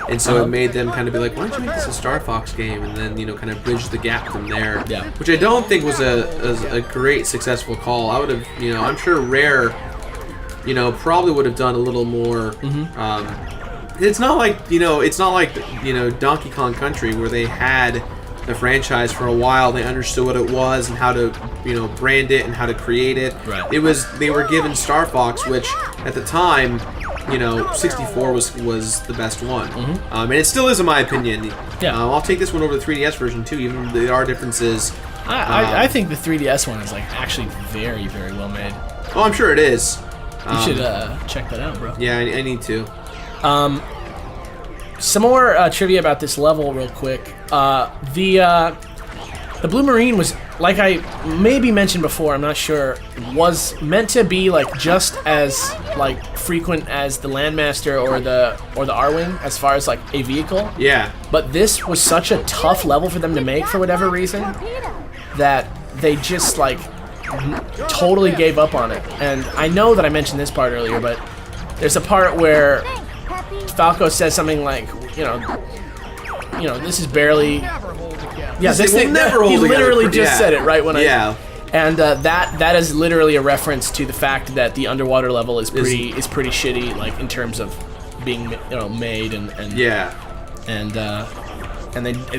And so it made them kind of be like, why don't you make this a Star Fox game? And then, kind of bridge the gap from there.
Yeah.
Which I don't think was a great, successful call. I would have, I'm sure Rare, probably would have done a little more. It's not like, Donkey Kong Country, where they had the franchise for a while. They understood what it was and how to, brand it and how to create it.
Right.
They were given Star Fox, which at the time, 64 was the best one. And it still is, in my opinion.
Yeah.
I'll take this one over the 3DS version too, even though there are differences.
I think the 3DS one is actually very, very well made.
Oh, I'm sure it is.
You should check that out, bro.
Yeah, I need to.
Some more trivia about this level, real quick. The Blue Marine was, like I maybe mentioned before, I'm not sure, was meant to be just as frequent as the Landmaster or the R-Wing as far as a vehicle.
Yeah.
But this was such a tough level for them to make for whatever reason that they just totally gave up on it. And I know that I mentioned this part earlier, but there's a part where Falco says something like, this is barely. Yeah,
This thing will never hold
he
together.
literally just
Yeah.
said it right when
Yeah.
And that is literally a reference to the fact that the underwater level is pretty shitty, in terms of being made and
Yeah.
and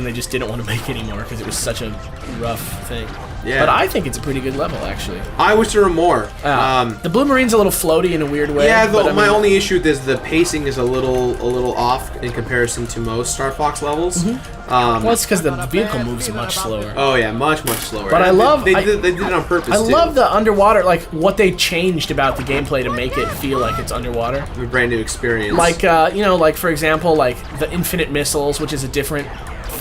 they just didn't want to make it anymore because it was such a rough thing.
Yeah.
But I think it's a pretty good level, actually.
I wish there were more.
The Blue Marine's a little floaty in a weird way.
Yeah,
but
my only issue is the pacing is a little off in comparison to most Star Fox levels.
Well, it's because the vehicle moves much slower.
Oh yeah, much slower.
But I love-
they did it on purpose.
I
too.
love the underwater, what they changed about the gameplay to make it feel like it's underwater.
a brand new experience.
For example, the infinite missiles, which is a different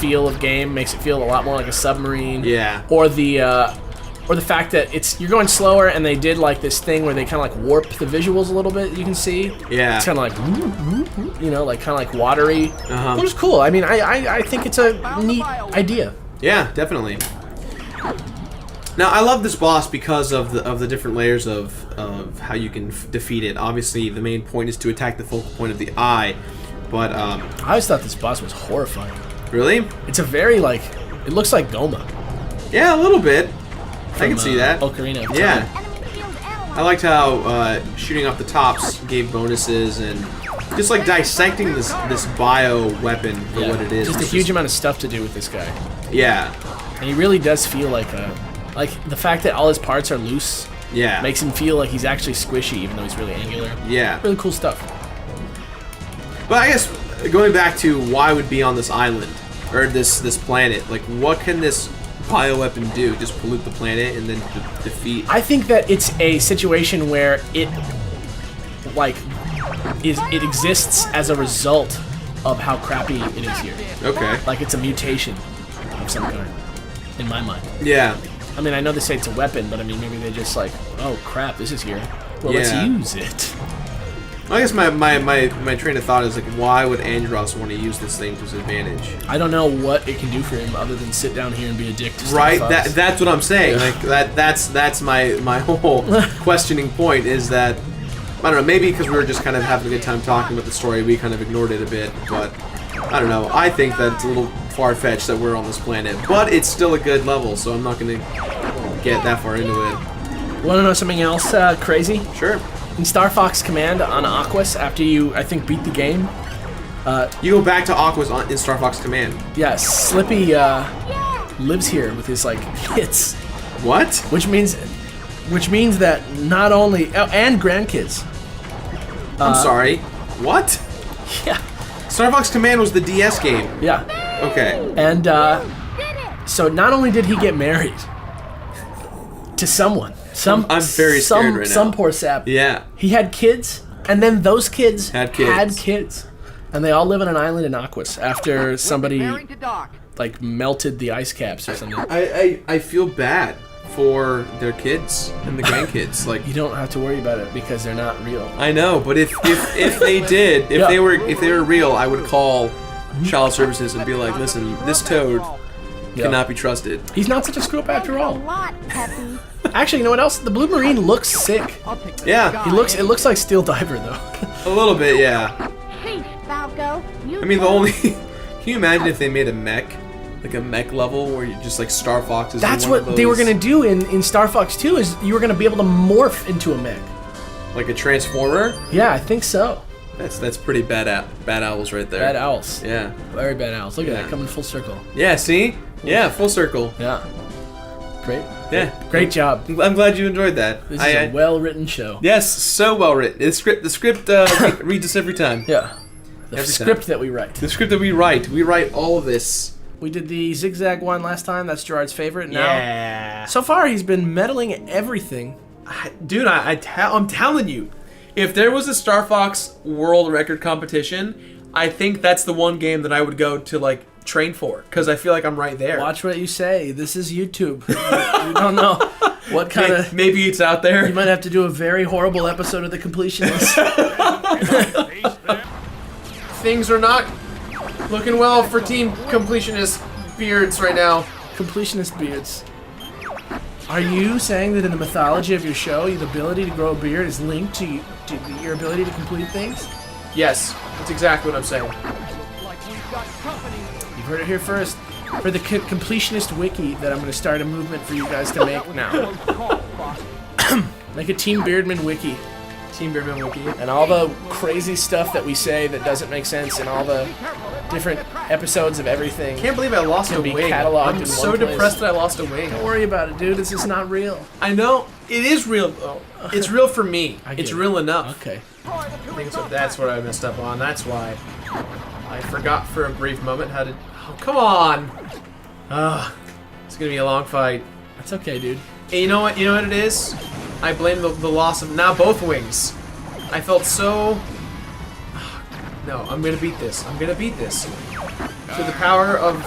feel of game, makes it feel a lot more like a submarine.
Yeah.
Or the fact that you're going slower, and they did this thing where they kind of warp the visuals a little bit. You can see.
Yeah.
It's kind of kind of watery.
Uh-huh.
Which is cool. I mean, I think it's a neat idea.
Yeah, definitely. Now I love this boss because of the different layers of how you can defeat it. Obviously, the main point is to attack the focal point of the eye, but
I always thought this boss was horrifying.
really,
It's a very like, it looks like Goma.
yeah, a little bit. I can see that.
Ocarina of
Yeah,
Time.
Enemy field analyzed.
I liked how shooting off the tops gave bonuses and just like dissecting this bio weapon for what it is.
Just a
It's
huge amount of stuff to do with this guy.
Yeah,
And he really does feel like the fact that all his parts are loose
yeah,
makes him feel like he's actually squishy, even though he's really angular.
yeah.
Really cool stuff.
But I guess going back to why would be on this island or this planet, like what can this bioweapon do? Just pollute the planet and then defeat?
I think that it's a situation where it exists as a result of how crappy it is here.
Okay.
Like it's a mutation of some kind, in my mind.
Yeah.
I mean, I know they say it's a weapon, but I mean, maybe they just like, oh crap, this is here. Well,
Yeah.
let's use it.
I guess my train of thought is like, why would Andros want to use this thing to his advantage?
I don't know what it can do for him other than sit down here and be a dick to Star
Right.
Fox.
That's what I'm saying. Like that's my whole questioning point is that I don't know. Maybe because we were just kind of having a good time talking about the story, we kind of ignored it a bit. But I don't know. I think that it's a little far-fetched that we're on this planet, but it's still a good level, so I'm not going to get that far into it.
Want to know something else crazy?
Sure.
In Star Fox Command on Aquas, after you, I think, beat the game,
You go back to Aqua's in Star Fox Command.
yeah, Slippy lives here with his like kids,
What?
which means that not only and grandkids.
I'm sorry. What?
Yeah,
Star Fox Command was the DS game.
yeah,
Okay.
and
Did it.
so not only did he get married to someone,
I'm very scared right now.
some poor sap.
Yeah.
He had kids, and then those kids
Had kids.
and they all live on an island in Aquas after somebody
Preparing to dock.
like melted the ice caps or something.
I feel bad for their kids and the grandkids. Like,
You don't have to worry about it because they're not real.
I know, but if they did, if
Yeah.
they were real, I would call child services and be like, listen, this toad
Yeah.
cannot be trusted.
He's not such a screw up after
A
all.
lot, Peppy.
Actually, you know what else? The Blue Marine looks sick.
I'll take this
Yeah.
guy.
It looks like Steel Diver though.
A little bit, yeah.
Peace, Falco. You
I mean, the
too.
only. Can you imagine if they made a mech, like a mech level where you just like Star Fox is.
That's
one of
what they were
those-
gonna do in Star Fox 2 is you were gonna be able to morph into a mech.
Like a transformer.
Yeah, I think so.
That's pretty bad owls right there.
Bad owls.
Yeah.
Very bad owls. Look at
Yeah.
that coming full circle.
Yeah. See. Yeah. Full circle.
Yeah. Great.
Yeah.
Great job.
I'm glad you enjoyed that.
This is a well-written show.
Yes, so well written. The script reads us every time.
Yeah. The
Every
script
time.
that we write.
The script that we write all of this.
We did the zigzag one last time. That's Gerard's favorite. Now,
Yeah.
so far he's been meddling everything.
Dude, I'm telling you, if there was a Star Fox world record competition, I think that's the one game that I would go to like train for because I feel like I'm right there.
Watch what you say. This is YouTube. You don't know what kind of.
Maybe it's out there.
You might have to do a very horrible episode of The Completionist.
Things are not looking well for Team Completionist Beards right now.
Completionist beards. Are you saying that in the mythology of your show, the ability to grow a beard is linked to your ability to complete things?
Yes, that's exactly what I'm saying.
Like we've got company.
You've heard it here first. For the Completionist Wiki that I'm going to start a movement for you guys to make now. Make a Team Beardman Wiki.
Team Beardman Wiki.
And all the crazy stuff that we say that doesn't make sense and all the different episodes of everything.
Can't believe I lost a
be
wing.
cataloged
I'm
in
so
one place.
depressed that I lost a wing.
Don't worry about it, dude. This is not real.
I know it is real though. It's real for me.
I get
It's
it.
real enough.
Okay.
I think that's what I messed up on. That's why I forgot for a brief moment how to. Oh, come on. It's gonna be a long fight.
That's okay, dude.
And you know what? You know what it is? I blame the loss of now both wings. I felt so. No, I'm gonna beat this. I'm gonna beat this. Through the power of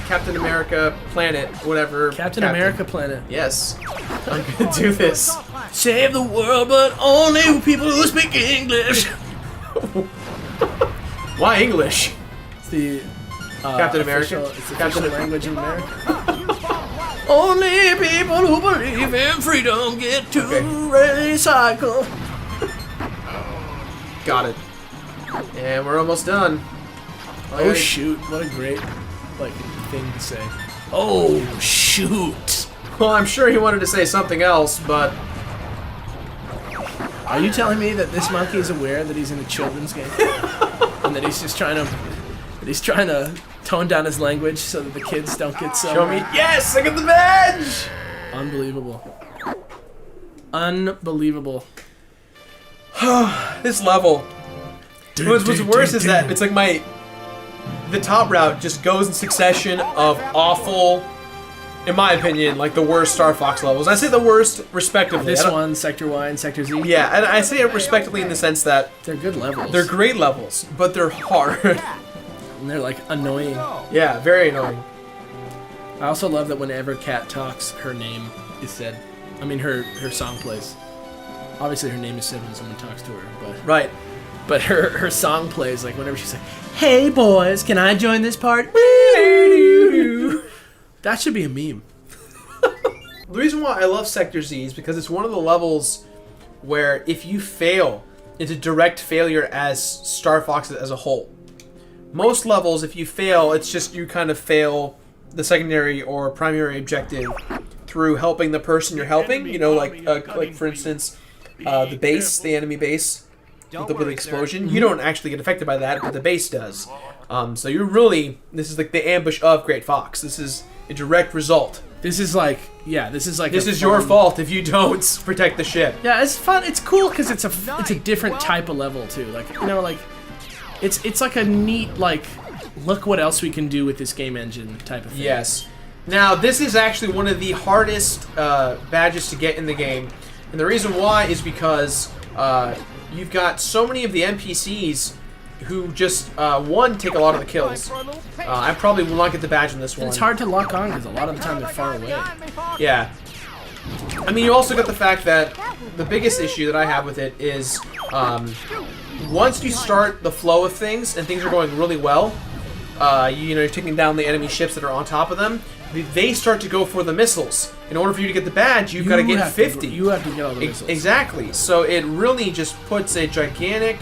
Captain America planet, whatever.
Captain America planet.
Yes. I'm gonna do this.
Save the world, but only people who speak English.
Why English?
It's the
Captain America.
It's the official language of America. Only people who believe in freedom get to recycle.
Got it. And we're almost done.
Oh shoot! What a great thing to say. Oh shoot!
Well, I'm sure he wanted to say something else, but
Are you telling me that this monkey is aware that he's in a children's game, and that he's just trying to tone down his language so that the kids don't get so?
show me. Yes, I got the badge.
Unbelievable. Unbelievable.
This level. What's worse is that it's like the top route just goes in succession of awful, in my opinion, like the worst Star Fox levels. I say the worst respectively.
This one, Sector Y and Sector Z.
Yeah, and I say it respectively in the sense that
They're good levels.
they're great levels, but they're hard.
And they're like annoying.
Yeah, very annoying.
I also love that whenever Kat talks, her name is said. I mean, her song plays. Obviously, her name is said when someone talks to her, but
Right.
but her song plays like whenever she's like, "Hey boys, can I join this part?" That should be a meme.
The reason why I love Sector Z is because it's one of the levels where if you fail, it's a direct failure as Star Fox as a whole. Most levels, if you fail, it's just you kind of fail the secondary or primary objective through helping the person you're helping. You know, like for instance, the base, the enemy base with the explosion. You don't actually get affected by that, but the base does. So you're really, this is like the ambush of Great Fox. This is a direct result.
This is like, this is
Your fault if you don't protect the ship.
Yeah, it's fun. It's cool because it's a different type of level too. Like, you know, like it's like a neat, like, look what else we can do with this game engine type of thing.
Yes. Now, this is actually one of the hardest badges to get in the game. And the reason why is because you've got so many of the NPCs who just, one, take a lot of the kills. I probably will not get the badge in this one.
It's hard to lock on because a lot of the time they're far away.
Yeah. I mean, you also got the fact that the biggest issue that I have with it is once you start the flow of things and things are going really well, you're taking down the enemy ships that are on top of them, they start to go for the missiles. In order for you to get the badge, you've got to get 50.
You have to get all the missiles.
Exactly. So it really just puts a gigantic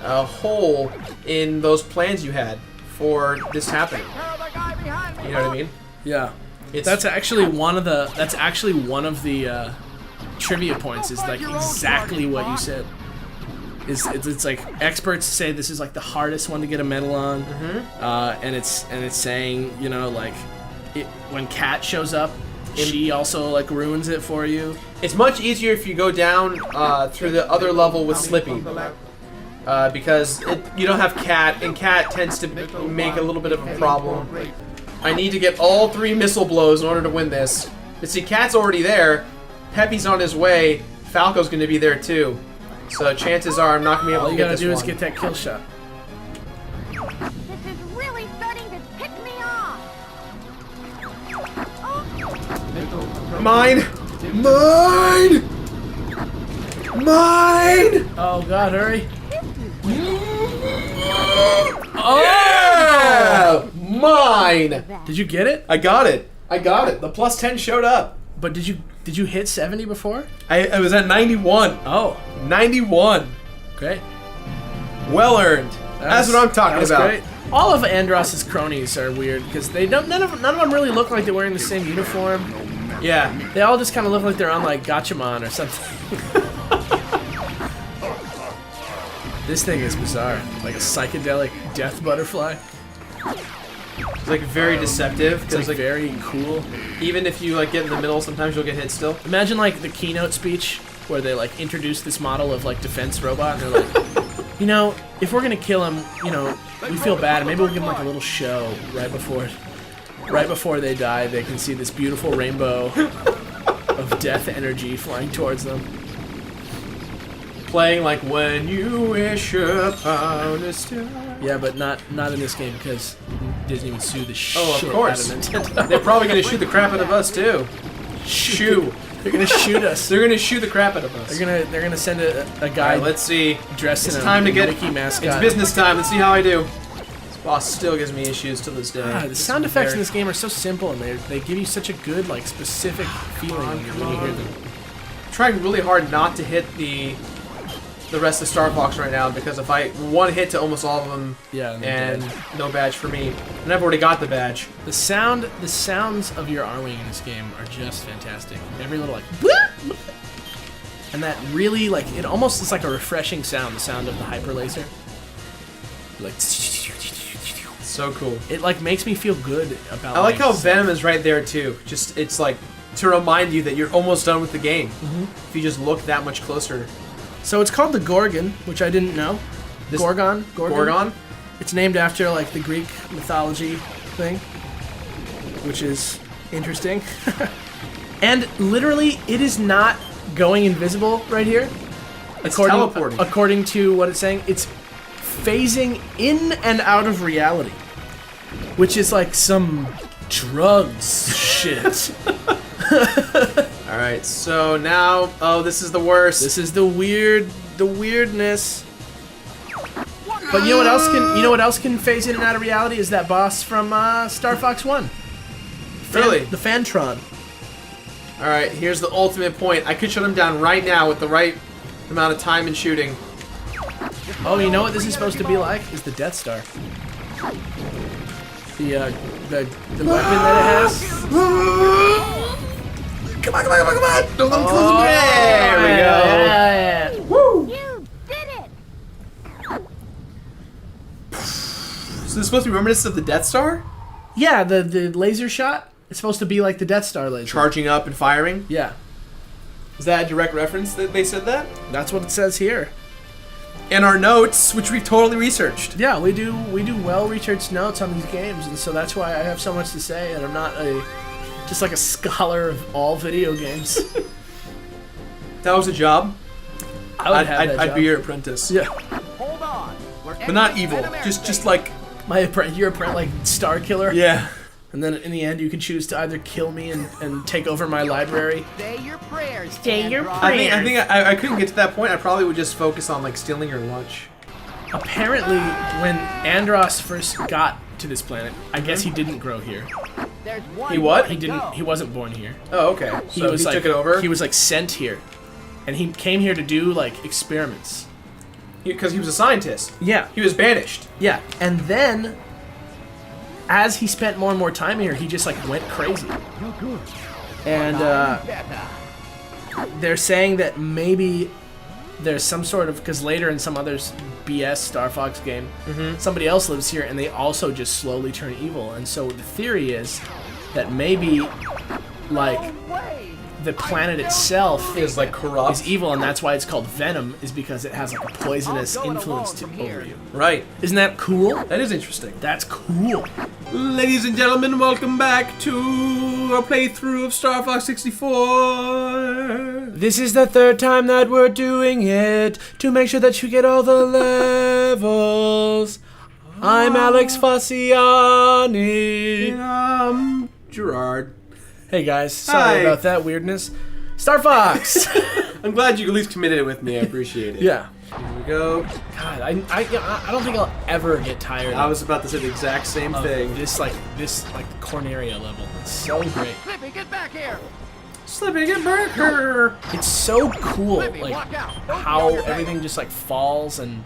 hole in those plans you had for this happening. You know what I mean?
Yeah. That's actually one of the trivia points is like exactly what you said. It's like experts say this is like the hardest one to get a medal on, and it's saying, you know, like when Kat shows up, she also like ruins it for you.
It's much easier if you go down through the other level with Slippy. Because you don't have Kat, and Kat tends to make a little bit of a problem. I need to get all 3 missile blows in order to win this. But see, Kat's already there, Peppy's on his way, Falco's going to be there too. So chances are I'm not going to be able
All
to
you
get
gotta
this
do
one.
is get that kill shot.
This is really starting to pick me off. Oh,
Mine! Mine! Mine!
Oh god, hurry!
Oh! Mine!
Did you get it?
I got it. I got it. The plus 10 showed up.
But did you hit 70 before?
I was at 91.
Oh,
91.
great.
Well earned. That's what I'm talking about.
Great. All of Andross's cronies are weird because they don't. None of them really look like they're wearing the same uniform.
Yeah.
They all just kind of look like they're on like Gatchaman or something. This thing is bizarre, like a psychedelic death butterfly.
It's like very deceptive.
It's like very cool.
Even if you like get in the middle, sometimes you'll get hit still.
Imagine like the keynote speech where they like introduce this model of like defense robot and they're like, you know, if we're gonna kill him, you know, we feel bad. Maybe we'll give him like a little show right before they die. They can see this beautiful rainbow of death energy flying towards them.
Playing like when you wish upon a star.
Yeah, but not in this game because Disney would sue the shit
Oh, of course.
out of Nintendo.
They're probably gonna shoot the crap out of us too. Shoo.
They're gonna shoot us.
They're gonna shoot the crap out of us.
They're gonna send a guy
Alright, let's see.
dressed
It's
in
time
a
to get
Mickey mascot.
It's business time. Let's see how I do.
Boss still gives me issues to this day.
The sound effects in this game are so simple, and they give you such a good, like, specific feeling when you hear them.
I'm trying really hard not to hit the rest of Star Fox right now, because if I one hit to almost all of them,
Yeah,
and no badge for me, and I've already got the badge.
The sounds of your Arwing in this game are just fantastic. Every little like, and that really like it almost is like a refreshing sound. The sound of the hyper laser, like
So cool.
it like makes me feel good about.
I like how
life.
Venom is right there too. Just it's like to remind you that you're almost done with the game.
Mm-hmm.
If you just look that much closer.
So it's called the Gorgon, which I didn't know. Gorgon.
Gorgon?
It's named after like the Greek mythology thing, which is interesting. And literally, it is not going invisible right here.
It's teleporting.
According to what it's saying, it's phasing in and out of reality, which is like some drugs shit.
Alright, so now, oh, this is the worst.
This is the weirdness. But you know what else can phase in and out of reality is that boss from Star Fox 1.
Really?
The Fantron.
Alright, here's the ultimate point. I could shut him down right now with the right amount of time and shooting.
Oh, you know what this is supposed to be like? Is the Death Star. The weapon that it has. Come on! Don't let him close the door.
There we go.
Yeah.
You did it!
So this is supposed to be reminiscent of the Death Star?
Yeah, the laser shot. It's supposed to be like the Death Star laser.
Charging up and firing?
Yeah,
Is that a direct reference that they said that?
that's what it says here.
In our notes, which we totally researched.
Yeah, we do well-researched notes on these games, and so that's why I have so much to say, and I'm not just like a scholar of all video games.
If that was a job,
I would have that
I'd
job.
be your apprentice.
Yeah,
Hold on. We're
But not evil. Just like,
you're a like Star Killer.
yeah.
And then in the end, you can choose to either kill me and take over my library.
Say your prayers.
Say your
Android.
I think I couldn't get to that point. I probably would just focus on like stealing your lunch.
Apparently, when Andros first got to this planet, I guess he didn't grow here.
There's one
He what?
more
He
to
didn't.
go.
He wasn't born here.
Oh, okay.
He
So
was
he
like,
took it over?
He was like sent here, and he came here to do like experiments.
Because he was a scientist.
Yeah,
He was banished.
yeah. And then, as he spent more and more time here, he just like went crazy. And they're saying that maybe there's some sort of, because later in some other BS Star Fox game, somebody else lives here and they also just slowly turn evil. And so the theory is that maybe like the planet itself
Is like corrupt.
is evil, and that's why it's called Venom, is because it has like a poisonous influence over you.
Right.
Isn't that cool?
That is interesting.
That's cool.
Ladies and gentlemen, welcome back to our playthrough of Star Fox 64.
This is the third time that we're doing it to make sure that you get all the levels. I'm Alex Faciani.
Gerard.
Hey guys, sorry
Hi.
about that weirdness. Star Fox.
I'm glad you at least committed it with me. I appreciate it.
Yeah.
Here we go.
God, I don't think I'll ever get tired
I was about to say the exact same
of
thing.
this Corneria level. It's so great.
Slippy, get back here.
Slipping a burger.
It's so cool,
Slippy,
like
walk out. Don't
how
throw your bag.
everything just like falls, and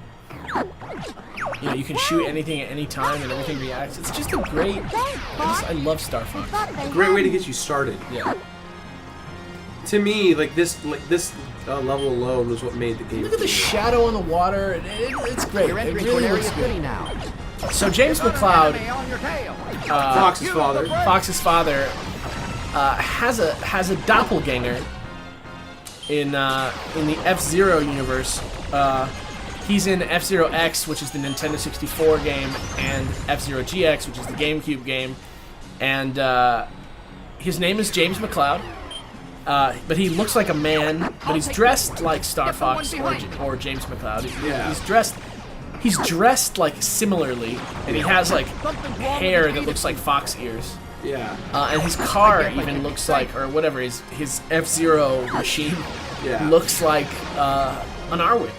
you know you can shoot anything at any time and everything reacts. It's just a great. I love Star Fox.
Great way to get you started.
Yeah.
To me, like this level alone was what made the game.
Look at the shadow on the water. It's great.
You're
It
entering
really
Corneria
looks
City
good.
now.
So James McCloud,
Enemy on your tail.
Fox's father.
Fox's father, has a doppelganger in the F-Zero universe. He's in F-Zero X, which is the Nintendo 64 game, and F-Zero GX, which is the GameCube game. And his name is James McCloud. But he looks like a man, but he's dressed like Star Fox or James McCloud.
Yeah.
He's dressed like similarly, and he has like hair that looks like fox ears.
Yeah.
And his car even looks like, or whatever, his F-Zero machine
Yeah.
looks like an Arwing.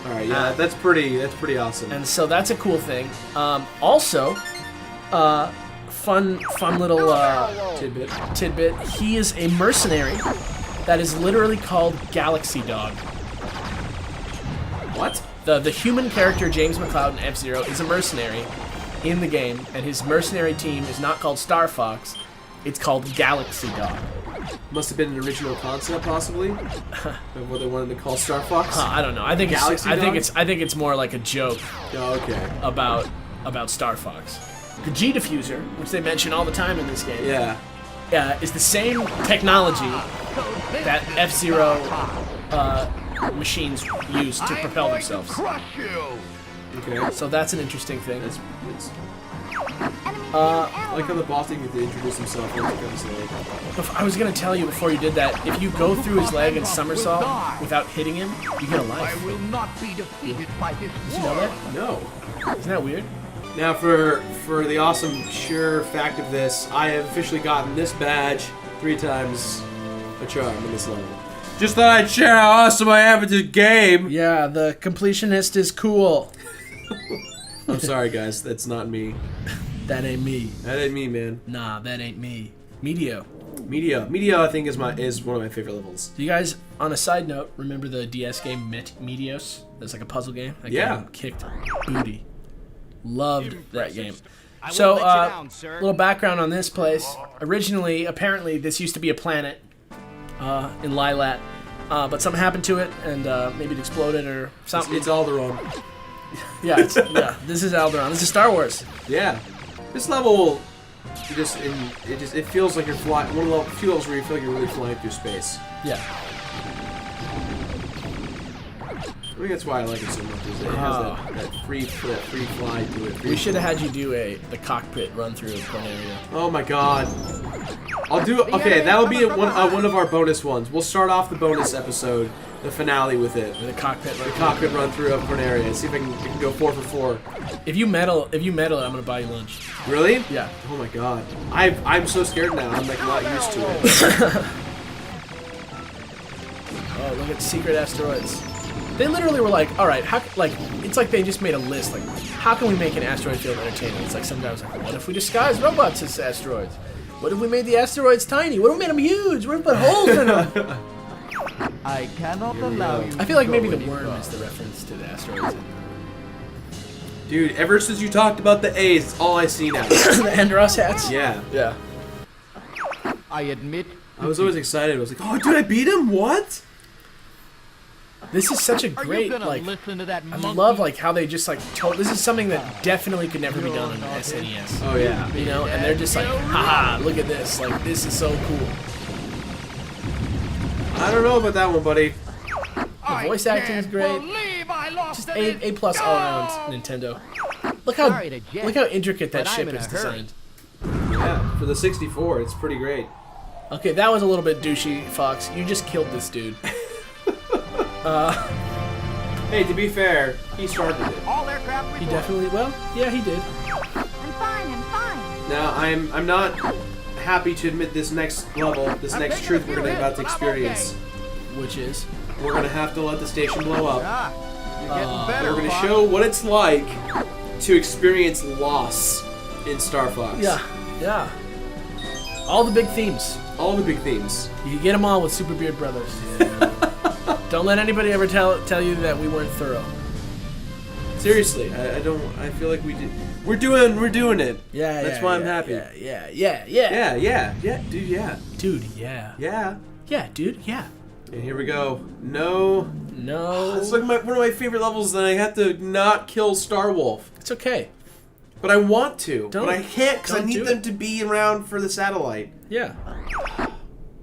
All right, yeah, that's pretty awesome.
And so that's a cool thing. Also, fun little tidbit. He is a mercenary that is literally called Galaxy Dog.
What?
The human character James McCloud in F-Zero is a mercenary in the game, and his mercenary team is not called Star Fox. It's called Galaxy Dog.
Must have been an original concept, possibly, of what they wanted to call Star Fox.
I don't know. I think it's more like a joke.
Oh, okay.
About Star Fox. The G diffuser, which they mention all the time in this game,
Yeah.
is the same technology that F-Zero machines use to propel themselves.
Crush you!
Okay.
So that's an interesting thing.
It's
Enemy
I like how the boss didn't get to introduce himself once it comes to like.
I was gonna tell you before you did that, if you go through his leg and somersault without hitting him, you get a life.
I will not be defeated by this
Did you know
war.
that?
No.
Isn't that weird?
Now for the awesome sure fact of this, I have officially gotten this badge 3 times a charm in this level. Just thought I'd share how awesome I am at this game.
Yeah, the completionist is cool.
I'm sorry guys, that's not me.
That ain't me.
That ain't me, man.
Nah, that ain't me. Medio.
Media I think is one of my favorite levels.
Do you guys, on a side note, remember the DS game Medios? That's like a puzzle game. That
Yeah.
game kicked booty. Loved that game.
I
So,
won't let you down, sir.
little background on this place. Originally, apparently, this used to be a planet in Lilat, but something happened to it, and maybe it exploded or something.
It's Alderaan.
Yeah, this is Alderaan. This is Star Wars.
Yeah. This level it feels like you're flying. One of the few levels where you feel like you're really flying through space.
Yeah.
I think that's why I like it so much. Is it has that free fly to it.
We should have had you do the cockpit run through of Cornelia.
Oh my god. I'll do. Okay, that'll be one of our bonus ones. We'll start off the bonus episode, the finale with it.
The cockpit run.
The cockpit run through of Cornelia. See if I can go 4 for 4.
If you medal, I'm gonna buy you lunch.
Really?
Yeah.
Oh my god. I'm so scared now. I'm like not used to it.
Oh, look at secret asteroids. They literally were like, all right, it's like they just made a list. Like, how can we make an asteroid field entertaining? It's like some guy was like, what if we disguise robots as asteroids? What if we made the asteroids tiny? What if we made them huge? What if we put holes in them?
I cannot allow you.
I feel like maybe the worm is the reference to the asteroids.
Dude, ever since you talked about the A's, it's all I see now.
The Andros hats?
Yeah.
Yeah.
I admit.
I was always excited. I was like, oh, dude, I beat him? What?
This is such a
Are
great,
you gonna
like,
listen to that
I
monkey?
love, like, how they just, like, this is something that definitely could never be done on an SNES.
Oh, yeah.
You know, and they're just like, haha, look at this. Like, this is so cool.
I don't know about that one, buddy.
The voice acting is great. Just A plus all around Nintendo. Look how intricate that
but I'm
ship
in a
is
hurry.
designed.
Yeah, for the 64, it's pretty great.
Okay, that was a little bit douchey, Fox. You just killed this dude.
Hey, to be fair, he started it.
All aircraft
He
report.
definitely, well, yeah, he did.
I'm fine.
Now, I'm not happy to admit this next level, this next truth we're about to experience.
Which is,
We're gonna have to let the station blow up.
Ah, you're getting better,
We're gonna
Fox.
show what it's like to experience loss in Star Fox.
yeah. All the big themes.
All the big themes.
You can get them all with Super Beard Brothers. Don't let anybody ever tell you that we weren't thorough.
Seriously, I feel like we did. We're doing it.
Yeah,
That's why I'm happy.
Yeah.
Yeah, dude, yeah.
Dude, yeah.
Yeah.
Yeah, dude, yeah.
And here we go. No.
No.
It's like one of my favorite levels, and I have to not kill Star Wolf.
It's okay.
But I want to.
Don't-
but I can't because I
don't
need
do
them
it.
to be around for the satellite.
Yeah.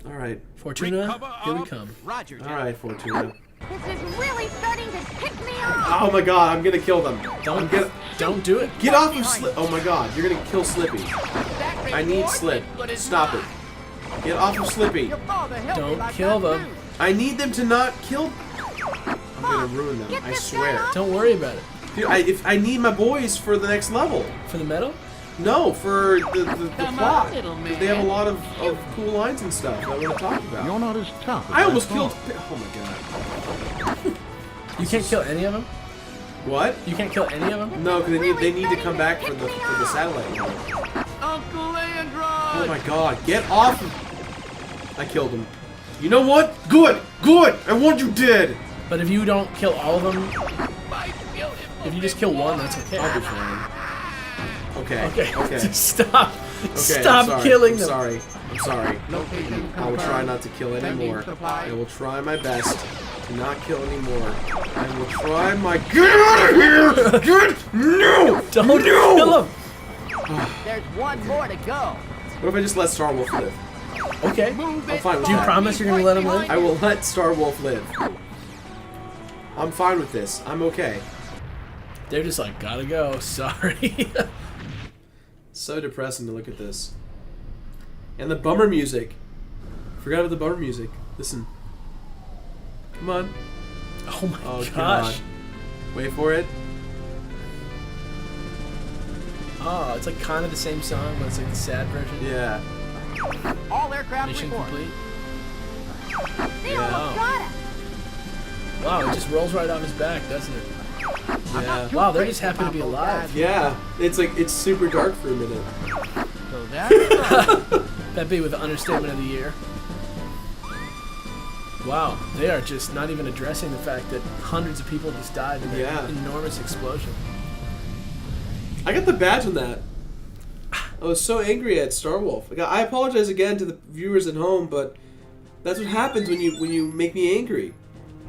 Alright.
Fortuna, here we come.
Roger, Jack.
Alright, Fortuna.
This is really starting to pick me off.
Oh my god, I'm gonna kill them.
Don't do it.
Get off of Slip. Oh my god, you're gonna kill Slippy. I need Slip. Stop it. Get off of Slippy.
Your father helped me
Don't
like
kill
that,
them.
too.
I need them to not kill. I'm gonna ruin them.
Get
I
this
swear.
guy off.
Don't worry about it.
Dude, I need my boys for the next level.
For the medal?
No, for the
Come
plot.
on, little man.
They have a lot of cool lines and stuff that I want to talk about.
You're not as tough as
I almost
thought.
killed. Oh my god.
You can't kill any of them?
What?
You can't kill any of them?
No, because they need to come back for the satellite.
Uncle Andros!
Oh my god, get off! I killed him. You know what? Good! Good! I want you dead!
But if you don't kill all of them, if you just kill one, that's okay.
I'll be fine. Okay.
Okay,
Okay.
just stop.
Okay,
Stop
I'm sorry.
killing
I'm
them.
sorry. I'm sorry. I will try not to kill anymore. I will try my best to not kill anymore. I will try my. Get out of here! Get no!
Don't
no!
kill him.
There's one more to go.
What if I just let Star Wolf live?
Okay.
I'm fine with
Do you
that.
promise you're gonna let him live?
I will let Star Wolf live. I'm fine with this. I'm okay.
They're just like, gotta go. Sorry.
So depressing to look at this. And the bummer music. Forgot about the bummer music. Listen. Come on.
Oh my
Oh
gosh.
god. Wait for it.
Oh, it's like kind of the same song, but it's like the sad version.
Yeah.
All aircraft
Mission
report.
complete.
They
Yeah.
almost got us.
Wow, it just rolls right off his back, doesn't it?
Yeah.
Wow, they're just happy to be alive.
Yeah. It's like it's super dark for a minute.
So that's
That'd be with the understatement of the year. Wow, they are just not even addressing the fact that hundreds of people just died in
Yeah.
an enormous explosion.
I got the badge on that. I was so angry at Star Wolf. Like, I apologize again to the viewers at home, but that's what happens when you make me angry.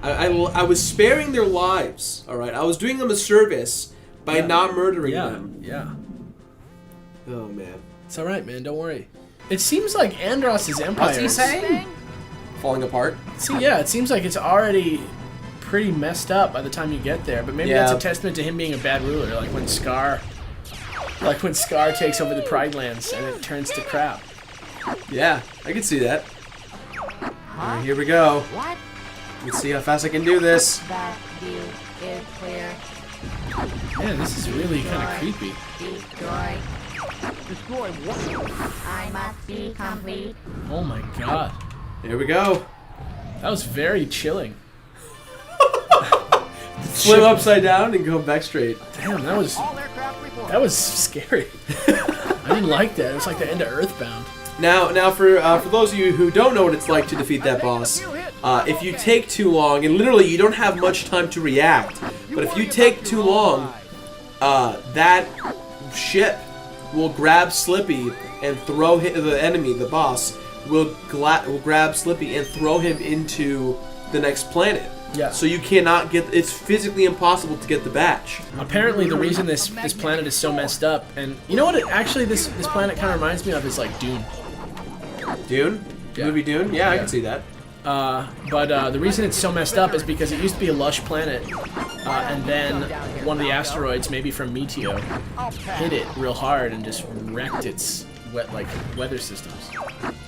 I was sparing their lives. All right, I was doing them a service by
Yeah.
not murdering
Yeah,
them.
yeah.
Oh man,
It's all right, man. Don't worry. It seems like Andross's empire.
what's he saying? Falling apart.
See, yeah, it seems like it's already pretty messed up by the time you get there. But maybe
Yeah.
that's a testament to him being a bad ruler, like when Scar takes over the Pride Lands and it turns to crap.
Yeah, I can see that. Alright, here we go.
What?
Let's see how fast I can do this.
That view is clear.
Man, this is really kind of creepy.
Destroy.
destroy what?
I must be complete.
Oh my god,
Here we go.
that was very chilling.
Flip upside down and go back straight.
Damn, that was
All aircraft report.
scary. I didn't like that. It was like the end of Earthbound.
Now for those of you who don't know what it's like to defeat that boss, if you take too long, and literally you don't have much time to react, but if you take too long, that ship will grab Slippy and throw the enemy, the boss, will grab Slippy and throw him into the next planet.
Yeah.
So you cannot get. It's physically impossible to get the badge.
Apparently, the reason this planet is so messed up, and you know what? This planet kind of reminds me of is like Dune.
Dune?
Yeah.
Movie Dune? Yeah, I
Yeah.
can see that.
But the reason it's so messed up is because it used to be a lush planet, and then one of the asteroids, maybe from Meteo, hit it real hard and just wrecked its weather systems.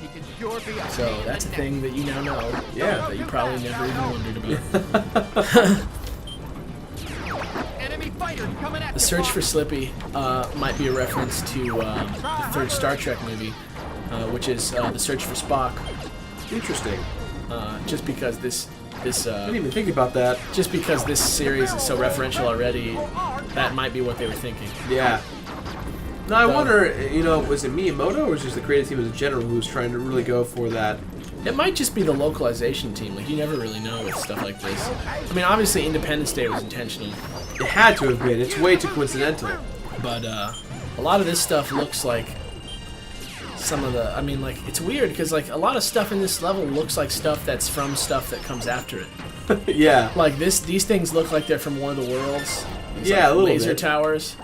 He can sure be a
So that's a thing that you now know.
Yeah.
That you probably never even wondered about.
enemy fighters coming at
The search for Slippy might be a reference to the third Star Trek movie, which is the search for Spock.
Interesting.
Just because this
I didn't even think about that.
just because this series is so referential already, that might be what they were thinking.
Yeah. No, I wonder, was it Miyamoto or was it just the creative team in general who was trying to really go for that?
It might just be the localization team. Like, you never really know with stuff like this. I mean, obviously Independence Day was intentional,
It had to have been. It's way too coincidental.
but a lot of this stuff looks like some of the... I mean, like, it's weird because, like, a lot of stuff in this level looks like stuff that's from stuff that comes after it.
Yeah.
Like, these things look like they're from War of the Worlds. These,
Yeah,
like,
a little
laser
bit.
towers.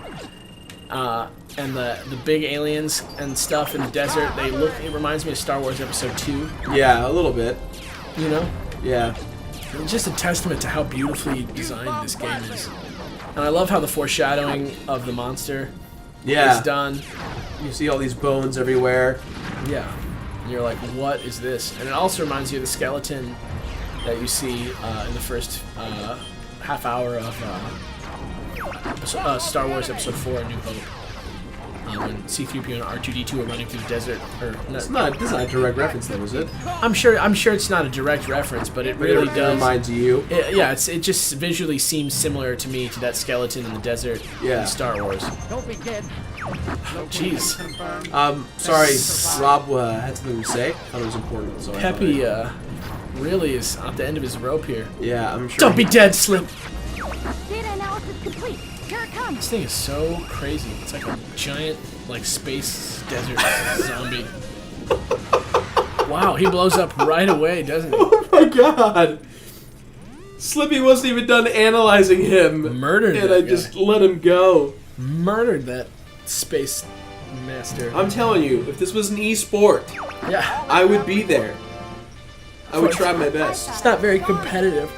And the big aliens and stuff in the desert, it reminds me of Star Wars Episode 2,
Yeah, a little bit.
you know?
Yeah.
It's just a testament to how beautifully designed this game is. And I love how the foreshadowing of the monster
Yeah.
is done.
You see all these bones everywhere.
Yeah. And you're like, what is this? And it also reminds you of the skeleton that you see in the first half hour of Star Wars Episode 4, A New Hope. when C-3PO and R2-D2 are running through the desert. Or
This is not a direct reference, though, is it?
I'm sure it's not a direct reference, but it really
It
does.
reminds you.
Yeah, it just visually seems similar to me to that skeleton in the desert
Yeah.
in Star Wars.
Don't be dead.
Jeez.
Sorry, Rob had something to say. I thought it was important. So
Peppy really is at the end of his rope here.
Yeah, I'm sure.
Don't be dead, Slip.
Data analysis complete. Here it comes.
This thing is so crazy. It's like a giant, like, space desert zombie. Wow, he blows up right away, doesn't he?
Oh my god! Slippy wasn't even done analyzing him.
Murdered
And
that
I
guy.
just let him go.
Murdered that space master.
I'm telling you, if this was an e-sport,
Yeah,
I would be there. I would try my best.
it's not very competitive.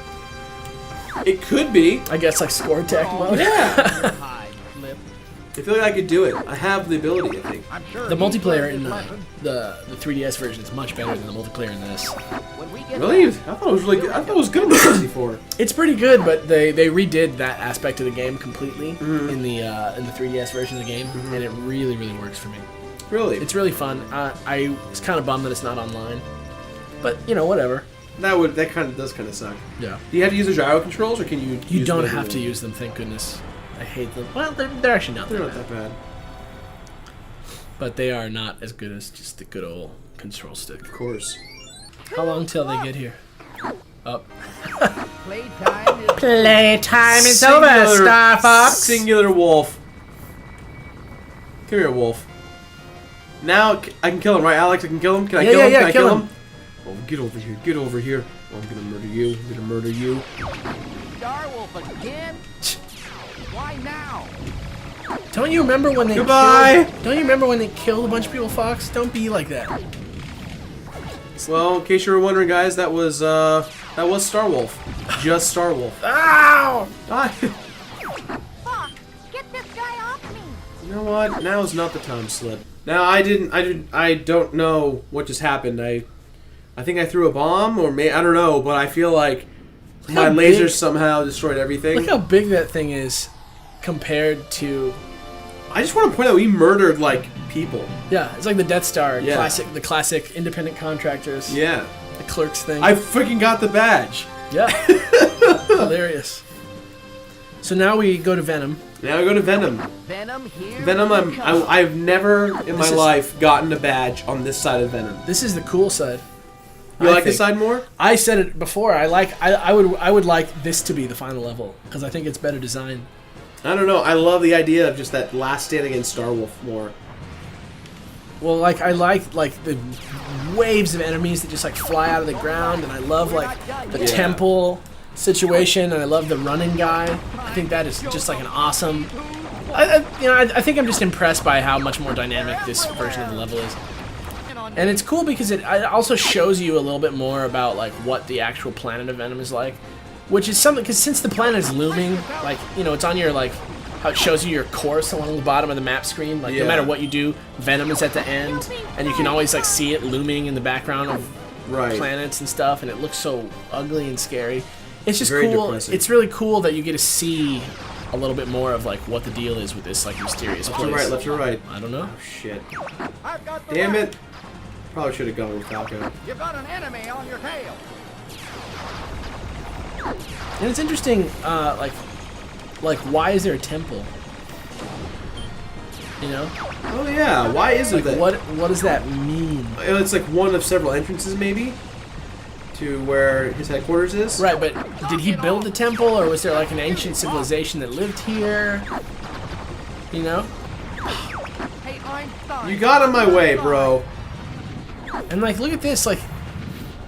It could be.
I guess like score tech mode.
Yeah.
Hide, Slip.
I feel like I could do it. I have the ability, I think.
I'm sure
The
he
multiplayer
learned
in
his lesson.
the 3DS version is much better than the multiplayer in this.
When we get
Really? I
back,
thought it was really good. I thought it was good on the 64.
It's pretty good, but they redid that aspect of the game completely in the 3DS version of the game, and it really works for me.
Really?
It's really fun. I was kind of bummed that it's not online, but you know, whatever.
That kind of does kind of suck.
Yeah.
Do you have to use the gyro controls, or can you?
You
use
don't
them
have to
everywhere?
use them, thank goodness. I hate them. Well, they're actually not
They're
that
not
bad,
that bad.
but they are not as good as just the good old control stick.
Of course.
How long till they get here? Up.
playtime is
Playtime
Singular wolf. Come here, wolf. Now I can kill him, right, Alex? I can kill him. Can I kill him? Can I kill him? Oh, get over here! Get over here! Oh, I'm gonna murder you! I'm gonna murder you!
Starwolf again? Why now?
Don't you remember when they
Goodbye!
Don't you remember when they killed a bunch of people, Fox? Don't be like that.
Well, in case you were wondering, guys, that was Starwolf. Just Starwolf.
Ow!
Ah,
Fox, get this guy off me.
you know what? Now is not the time to slip. Now I don't know what just happened. I think I threw a bomb, or I don't know, but I feel like my
how
lasers
big-
somehow destroyed everything.
Look how big that thing is compared to.
I just want to point out we murdered like people.
Yeah, it's like the Death Star,
Yeah.
the classic independent contractors,
Yeah.
the Clerks thing.
I freaking got the badge.
Yeah, hilarious. So now we go to Venom.
Now I go to Venom.
Venom here.
Venom,
we come.
I've never in my
This is-
life gotten a badge on this side of Venom.
This is the cool side.
You
I
like this
think.
side more?
I said it before. I would like this to be the final level because I think it's better designed.
I don't know. I love the idea of just that last stand against Starwolf more.
Well, like I like the waves of enemies that just like fly out of the ground, and I love like the
Yeah.
temple situation, and I love the running guy. I think that is just like an awesome. I think I'm just impressed by how much more dynamic this version of the level is, and it's cool because it also shows you a little bit more about like what the actual planet of Venom is like, which is something because since the planet is looming, like it's on your like. How it shows you your course along the bottom of the map screen. Like
Yeah.
no matter what you do, Venom is at the end, and you can always like see it looming in the background of
Right.
planets and stuff, and it looks so ugly and scary. It's just
Very
cool.
depressing.
It's really cool that you get to see a little bit more of like what the deal is with this like mysterious
Left or
place.
right, left or right.
I don't know.
Oh, shit.
I've got the
Damn
weapon.
it. Probably should have gone with Falco.
You've got an enemy on your tail.
And it's interesting, like why is there a temple? You know,
Oh yeah, why isn't
like
that?
what does that mean?
It's like one of several entrances maybe to where his headquarters is.
Right, but did he build the temple, or was there like an ancient civilization that lived here? You know?
Hey, Einstein.
You got in my way, bro.
And like, look at this, like,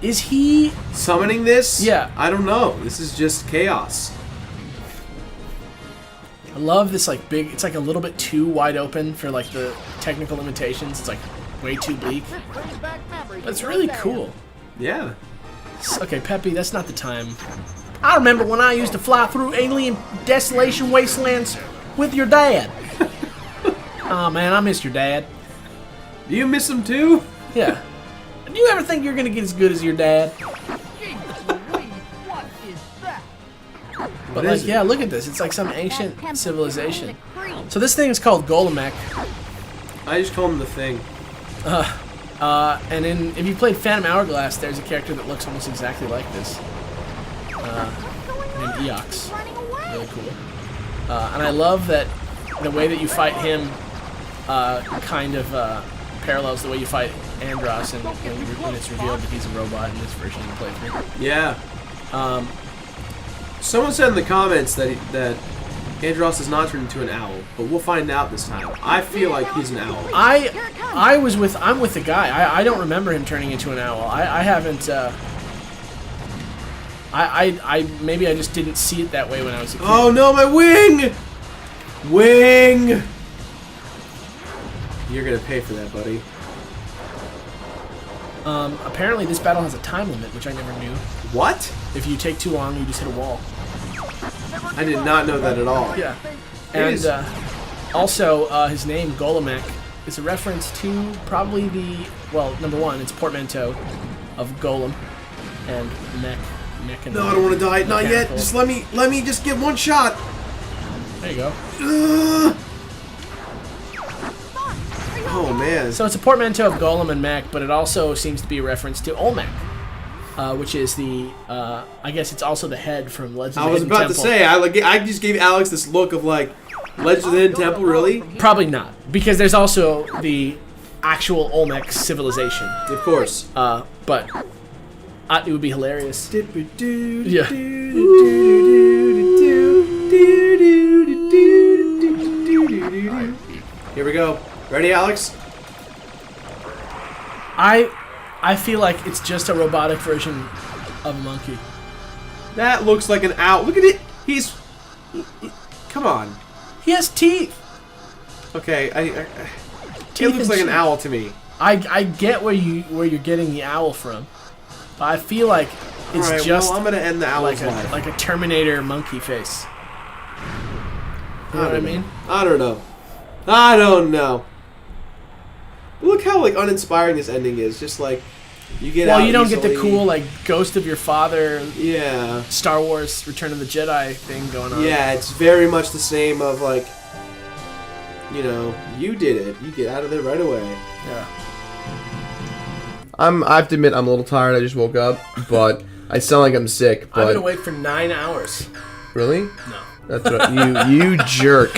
is he...
Summoning this?
Yeah.
I don't know. This is just chaos.
I love this, like, big... It's like a little bit too wide open for, like, the technical limitations. It's, like, way too bleak.
This brings back memories
But it's
of
really
your
cool.
dad.
Yeah.
Okay, Peppy, that's not the time. I remember when I used to fly through alien desolation wastelands with your dad. Oh, man, I miss your dad.
Do you miss him too?
Yeah. Do you ever think you're going to get as good as your dad?
Jesus Louise, what is that?
But,
is
like,
it?
yeah, look at this. It's like some ancient
That temple
civilization.
is free.
So this thing is called Golem.
I just call him the Thing.
And if you played Phantom Hourglass, there's a character that looks almost exactly like this. Named Eox.
Running away.
Really cool. And I love that the way that you fight him kind of parallels the way you fight Andross, and when it's revealed that he's a robot in this version of the playthrough.
Yeah. Someone said in the comments that Andross is not turned into an owl, but we'll find out this time. I feel like he's an owl.
I'm with the guy. I don't remember him turning into an owl. I haven't. Maybe I just didn't see it that way when I was a kid.
Oh no, my wing! Wing! You're gonna pay for that, buddy.
Apparently this battle has a time limit, which I never knew.
What?
If you take too long, you just hit a wall.
I did not know that at all.
Yeah.
It
And
is-
also, his name, Golomek, is a reference to probably well, number one, it's a portmanteau of Golem and mech. And
No, I don't want to die. Not yet.
mechanical.
Just let me just get one shot.
There you go.
Ugh. Oh man.
So it's a portmanteau of Golem and mech, but it also seems to be a reference to Olmec, which is the, I guess it's also the head from Legends of
I
the
was
Hidden
about to
Temple.
say, I just gave Alex this look of like, Legends of the Hidden Temple, really?
Probably not, because there's also the actual Olmec civilization.
Of course.
But it would be hilarious. Yeah.
Here we go. Ready, Alex?
I feel like it's just a robotic version of a monkey.
That looks like an owl. Look at it. Come on.
He has teeth.
Okay, it
Teeth
looks
and
like an
cheek.
owl to me.
I get where you're getting the owl from, but I feel like it's
Alright,
just
well, I'm gonna end the owl's life.
like a Terminator monkey face. You know what I mean?
I don't know. I don't know. Look how like uninspiring this ending is. Just like you get out.
Well, you don't get the
easily.
cool like Ghost of Your Father,
Yeah.
Star Wars Return of the Jedi thing going on.
Yeah, it's very much the same of like, you know, you did it. You get out of there right away.
Yeah.
I have to admit I'm a little tired. I just woke up, but I sound like I'm sick.
I've
But
been awake for 9 hours.
really,
No.
that's right. You jerk.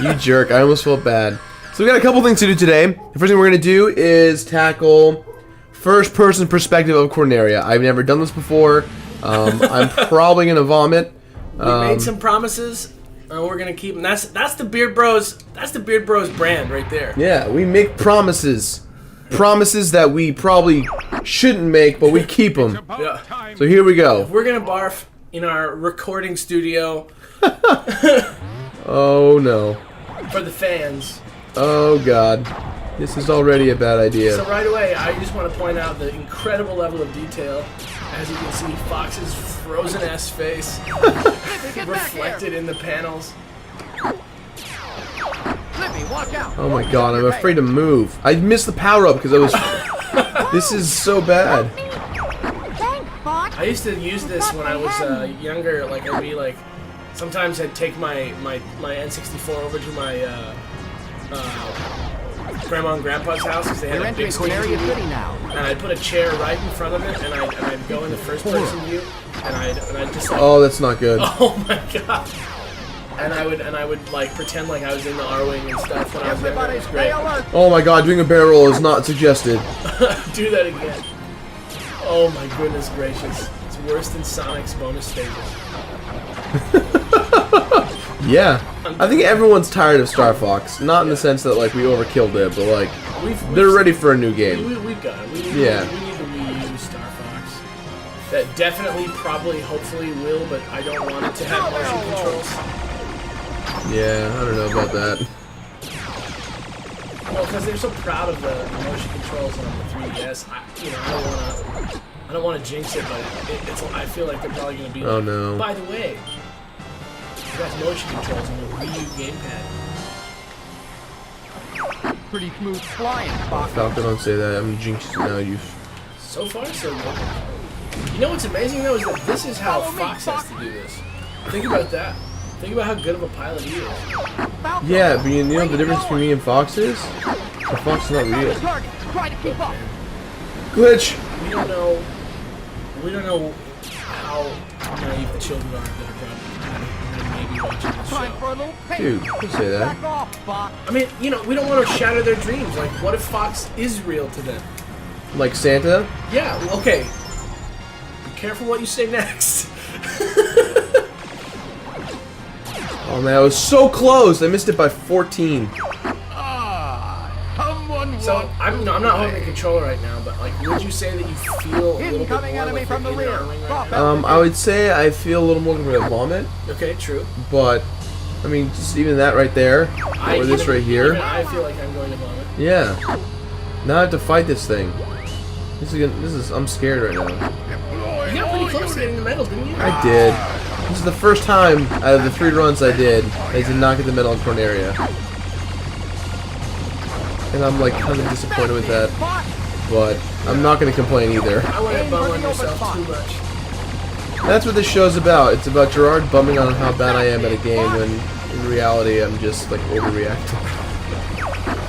You jerk. I almost felt bad. So we got a couple things to do today. The first thing we're gonna do is tackle first-person perspective of Corneria. I've never done this before. I'm probably gonna vomit.
We made some promises, and we're gonna keep them. That's the Beard Bros. That's the Beard Bros brand right there.
Yeah, we make promises. Promises that we probably shouldn't make, but we keep them.
Yeah.
So here we go.
We're gonna barf in our recording studio
Oh no.
for the fans.
Oh god. This is already a bad idea.
So right away, I just want to point out the incredible level of detail. As you can see, Fox's frozen-ass face
Get back
reflected
here.
in the panels.
Libby, watch out.
Oh my god, I'm afraid to move. I missed the power up because I was. This is so bad.
Thanks, Fox.
I used to use this when I was younger. Like I'd be like, sometimes I'd take my N64 over to my grandma and grandpa's house because they had
You're
a
entering
big screen
Corneria
TV,
City now.
and I'd put a chair right in front of it, and I'd go in the first person view, and I'd just like,
Oh, that's not good.
oh my god. And I would like pretend like I was in the R-wing and stuff when I was younger. It
Everybody
was
stay
great.
alert.
Oh my god, doing a barrel roll is not suggested.
Do that again. Oh my goodness gracious. It's worse than Sonic's bonus stages.
Yeah. I think everyone's tired of Star Fox. Not in the sense that like we overkilled it, but like they're ready for a new game.
We've got it. We need the Wii U Star Fox. That definitely, probably, hopefully will, but I don't want it to have motion controls.
Yeah, I don't know about that.
Well, because they're so proud of the motion controls on the 3DS. I don't want to jinx it, but I feel like they're probably going to be.
Oh,
like,
no.
By the way, it has motion controls on the Wii U gamepad.
Pretty smooth flying, Fox.
Falcon, don't say that. I'm jinxed now. You.
So far, so good. You know what's amazing though is that this is how Fox has to do this. Think about that. Think about how good of a pilot he is.
Yeah, but you know the difference between me and Fox is? The fox is not real.
Target. Try to keep up.
Glitch.
We don't know. We don't know how naive the children are that are probably maybe watching this
Time
show.
for a little pain.
Dude, don't say that.
Back off, Fox.
I mean, you know, we don't want to shatter their dreams. Like, what if Fox is real to them?
Like Santa?
Yeah. Well, okay. Be careful what you say next.
Oh man, I was so close. I missed it by 14.
Someone
So I'm not holding the controller right now, but like, would you say that you feel a little bit
Incoming
more
enemy
like
from the
you're
rear.
inhaling right
Drop
now?
out.
I would say I feel a little more going to vomit,
Okay, true.
but I mean, just even that right there, or this right
Even
here.
I feel like I'm going to vomit.
Yeah. Now I have to fight this thing. I'm scared right now.
You got pretty close to getting the medal, didn't you?
I did. This is the first time out of the 3 runs I did not get the medal in Corneria. And I'm like kind of disappointed with that, but I'm not going to complain either.
I want to bum on yourself too much.
That's what this show's about. It's about Gerard bumming on how bad I am at a game when in reality I'm just like overreacting.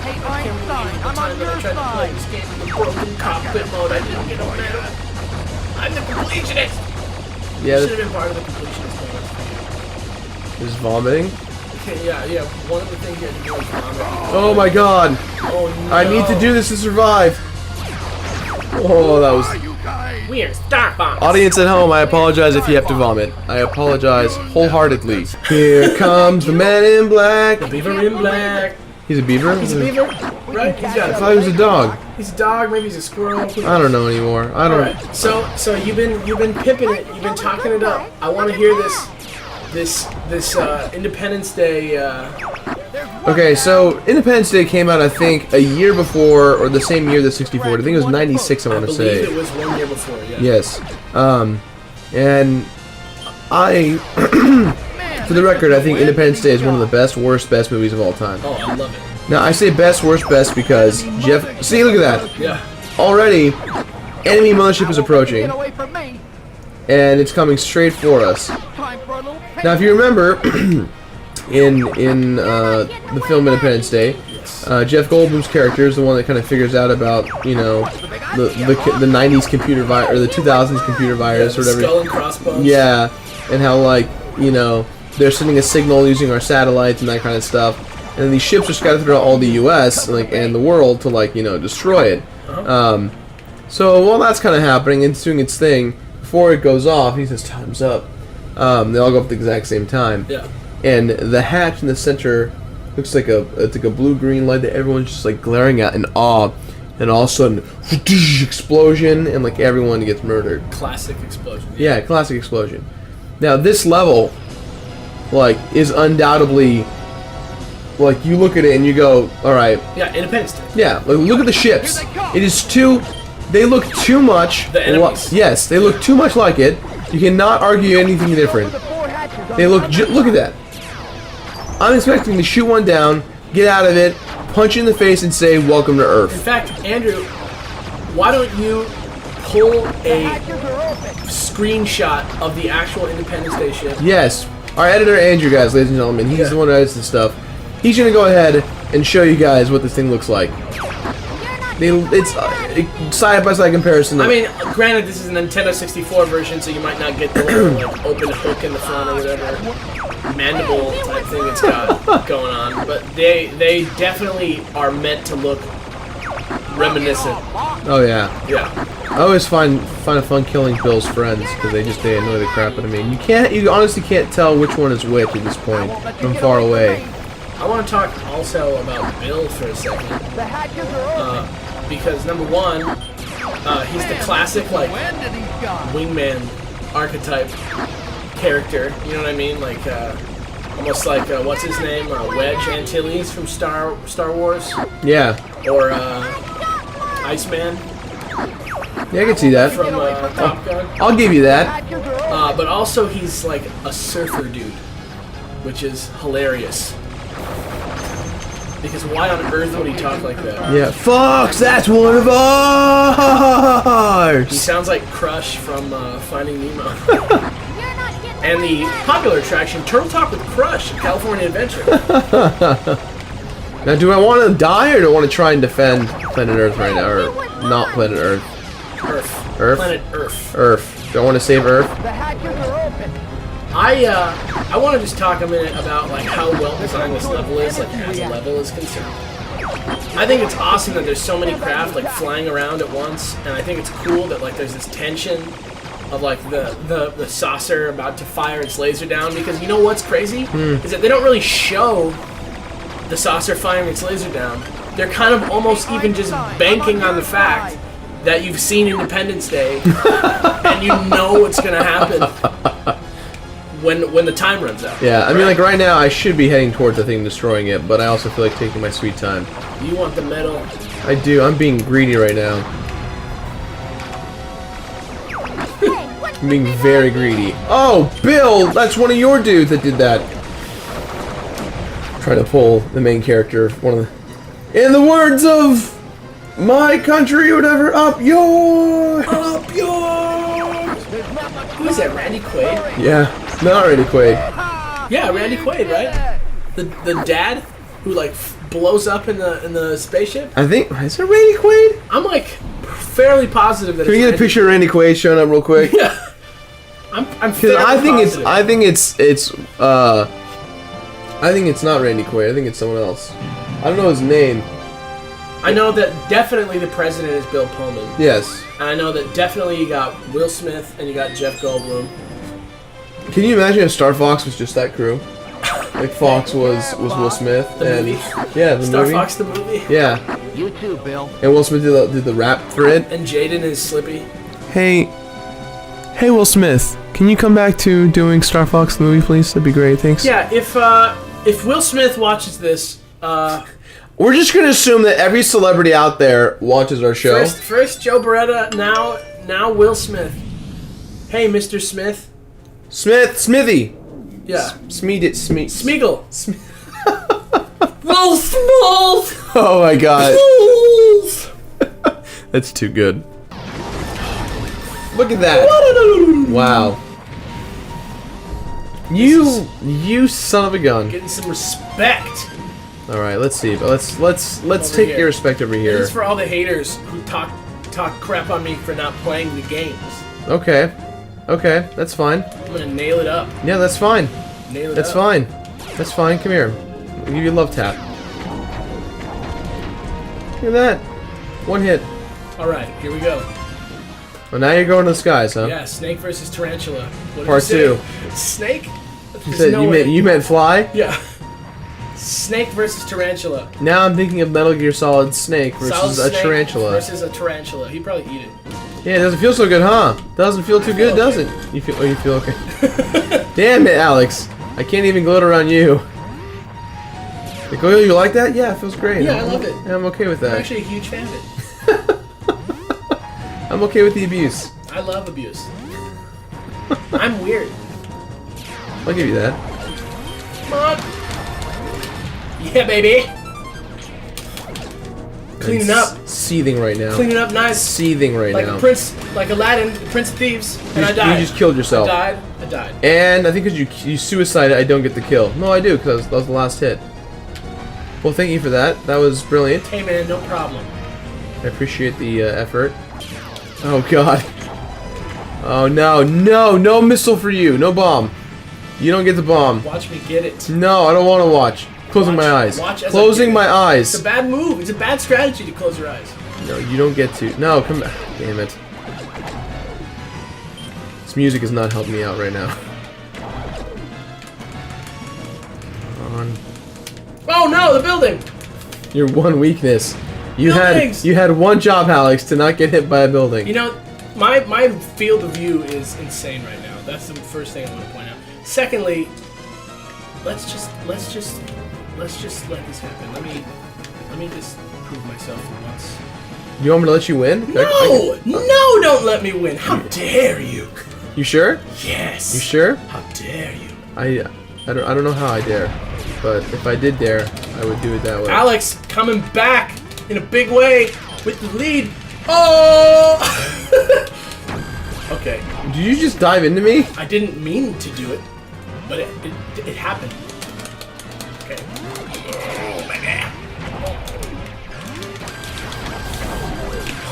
Hey, Einstein, I'm on
Time that I
your
tried to play
side.
this game in the broken cockpit mode, I didn't get a medal. I'm the completionist!
Yeah,
Should have been part of the completionist bonus.
there's vomiting.
Okay, yeah. One of the things you had to do was vomit.
Oh my god!
Oh no.
I need to do this to survive! Oh, that was...
We are Star Fox!
Audience at home, I apologize if you have to vomit. I apologize wholeheartedly. Here comes the man in black.
Beaver in black.
He's a beaver?
He's a beaver, right? He's got
I thought he was a dog.
He's a dog, maybe he's a squirrel.
I don't know anymore. I don't...
Alright, so you've been pimping it, you've been talking it up. I want to hear this Independence Day.
Okay, so Independence Day came out, I think, a year before, or the same year that 64. I think it was 96, I
I
want to
believe it
say.
was 1 year before. Yeah.
Yes. And I, for the record, I think Independence Day is one of the best movies of all time.
Oh, I love it.
Now, I say best, because Jeff... See, look at that.
Yeah.
Already, enemy mothership is approaching,
Get away from me.
and it's coming straight for us.
Time for a little pain.
Now, if you remember, in the film Independence Day, Jeff Goldblum's character is the one that kind of figures out about, you know, the 90s computer virus, or the 2000s computer virus, or whatever.
Skull and crossbones.
Yeah, and how, like, you know, they're sending a signal using our satellites and that kind of stuff. And these ships are scattered throughout all the U.S. like and the world to, like, you know, destroy it. So while that's kind of happening, it's doing its thing. Before it goes off, he says, "Time's up." They all go up at the exact same time.
Yeah.
And the hatch in the center looks like it's like a blue-green light that everyone's just like glaring at in awe. And all of a sudden, explosion, and like everyone gets murdered.
Classic explosion.
Yeah, classic explosion. Now this level, like, is undoubtedly, like, you look at it and you go, all right.
Yeah, Independence Day.
Yeah, like, look at the ships. It is too. They look too much.
The enemies.
Yes, they look too much like it. You cannot argue anything different. They look. Look at that. I'm expecting to shoot one down, get out of it, punch you in the face, and say, "Welcome to
In
Earth."
fact, Andrew, why don't you pull a screenshot of the actual Independence Day ship?
Yes, our editor Andrew, guys, ladies and gentlemen, he's the one who edits this stuff. He's gonna go ahead and show you guys what this thing looks like. It's side by side comparison.
I mean, granted, this is a Nintendo 64 version, so you might not get the little like, open hook in the front or whatever mandible type thing it's got going on. But they definitely are meant to look reminiscent.
Oh yeah.
Yeah.
I always find it fun killing Bill's friends because they annoy the crap out of me. And you honestly can't tell which one is which at this point from far away.
I want to talk also about Bill for a second.
The hatches are open.
Because number one, he's the classic like
When did he go?
wingman archetype character. You know what I mean? Like almost like what's his name? Wedge Antilles from Star Wars,
Yeah.
or Iceman
Yeah, I can see that.
from Top Gun.
I'll give you that.
Hatches are open.
But also he's like a surfer dude, which is hilarious. Because why on earth would he talk like that?
Yeah. Fox, that's one of
He
ours.
sounds like Crush from Finding Nemo.
You're not getting
And the
away.
popular attraction, Turtle Talk with Crush, California Adventure.
Now, do I want to die or do I want to try and defend Planet Earth right now, or not Planet Earth?
Earth.
Earth?
Planet Earth.
Earth. Do I want to save Earth?
The hatches are open.
I want to just talk a minute about like how well designed this level is, like as a level is concerned. I think it's awesome that there's so many craft like flying around at once, and I think it's cool that like there's this tension of like the saucer about to fire its laser down, because you know what's crazy is that they don't really show the saucer firing its laser down. They're kind of almost even just banking on the fact that you've seen Independence Day and you know what's gonna happen when the time runs out.
Yeah, I mean, like right now I should be heading towards the thing, destroying it, but I also feel like taking my sweet time.
You want the medal.
I do. I'm being greedy right now. I'm being very greedy. Oh, Bill! That's one of your dudes that did that. Trying to pull the main character, one of the... In the words of my country or whatever, up yours!
Up yours! Who is that, Randy Quaid?
Yeah, not Randy Quaid.
Yeah, Randy Quaid, right? The dad who like blows up in the spaceship.
I think, is it Randy Quaid?
I'm like fairly positive that.
Can we
it's
get a
Randy
picture of Randy Quaid showing up real quick?
Yeah. I'm
Because
fairly positive.
I think it's not Randy Quaid. I think it's someone else. I don't know his name.
I know that definitely the president is Bill Pullman.
Yes.
And I know that definitely you got Will Smith and you got Jeff Goldblum.
Can you imagine if Star Fox was just that crew? Like Fox was Will Smith
The
and
movie.
yeah, the
Star
movie.
Fox the movie.
Yeah,
You too, Bill.
and Will Smith did the rap for it.
And Jaden is Slippy.
Hey, Will Smith, can you come back to doing Star Fox the movie, please? That'd be great. Thanks.
Yeah, if Will Smith watches this,
We're just gonna assume that every celebrity out there watches our show.
first Joe Beretta, now Will Smith. Hey, Mr. Smith.
Smithy.
Yeah.
Smeagol.
Will Smith.
Oh my god. That's too good. Look at that. Wow. You son of a gun.
Getting some respect.
All right, let's see. But let's
Over
take
here.
your respect over
This
here.
is for all the haters who talk crap on me for not playing the games.
Okay. Okay, that's fine.
I'm gonna nail it up.
Yeah, that's fine.
Nail it
That's
up.
fine. That's fine. Come here. I'll give you a love tap. Look at that. One hit.
All right, here we go.
Well, now you're going to the skies, huh?
Yeah, Snake versus Tarantula. What did
Part
you say?
two.
Snake?
You
There's
said
no
you
way.
meant fly.
Yeah. Snake versus Tarantula.
Now I'm thinking of Metal Gear Solid Snake versus
Solid
a
Snake
tarantula.
versus a tarantula. He'd probably eat it.
Yeah, it doesn't feel so good, huh? Doesn't feel too good, does it? You feel? Oh, you feel okay. Damn it, Alex! I can't even gloat around you. Like, oh, you like that? Yeah, it feels great.
Yeah, I love it.
Yeah, I'm okay with
I'm
that.
actually a huge fan of it.
I'm okay with the abuse.
I love abuse. I'm weird.
I'll give you that.
Come on. Yeah, baby. Cleaning up.
Seething right now.
Cleaning up nice.
Seething right
Like
now.
a prince, like Aladdin, the Prince of Thieves, and I died.
You just killed yourself.
I died.
And I think because you suicided, I don't get the kill. No, I do, because that was the last hit. Well, thank you for that. That was brilliant.
Hey man, no problem.
I appreciate the effort. Oh, God. Oh, no missile for you. No bomb. You don't get the bomb.
Watch me get it.
No, I don't want to watch. Closing my eyes.
Watch as I
Closing
get
my
it.
eyes.
It's a bad move. It's a bad strategy to close your eyes.
No, you don't get to. No, come back. Damn it. This music is not helping me out right now. Come on.
Oh no, the building!
Your one weakness. You
Buildings!
had one job, Alex, to not get hit by a building.
You know, my field of view is insane right now. That's the first thing I want to point out. Secondly, let's just let this happen. Let me just prove myself for once.
You want me to let you win?
No, don't let me win. How dare you?
You sure?
Yes.
You sure?
How dare you?
I don't know how I dare, but if I did dare, I would do it that way.
Alex coming back in a big way with the lead. Oh! Okay.
Did you just dive into me?
I didn't mean to do it, but it happened. Okay. Oh, baby.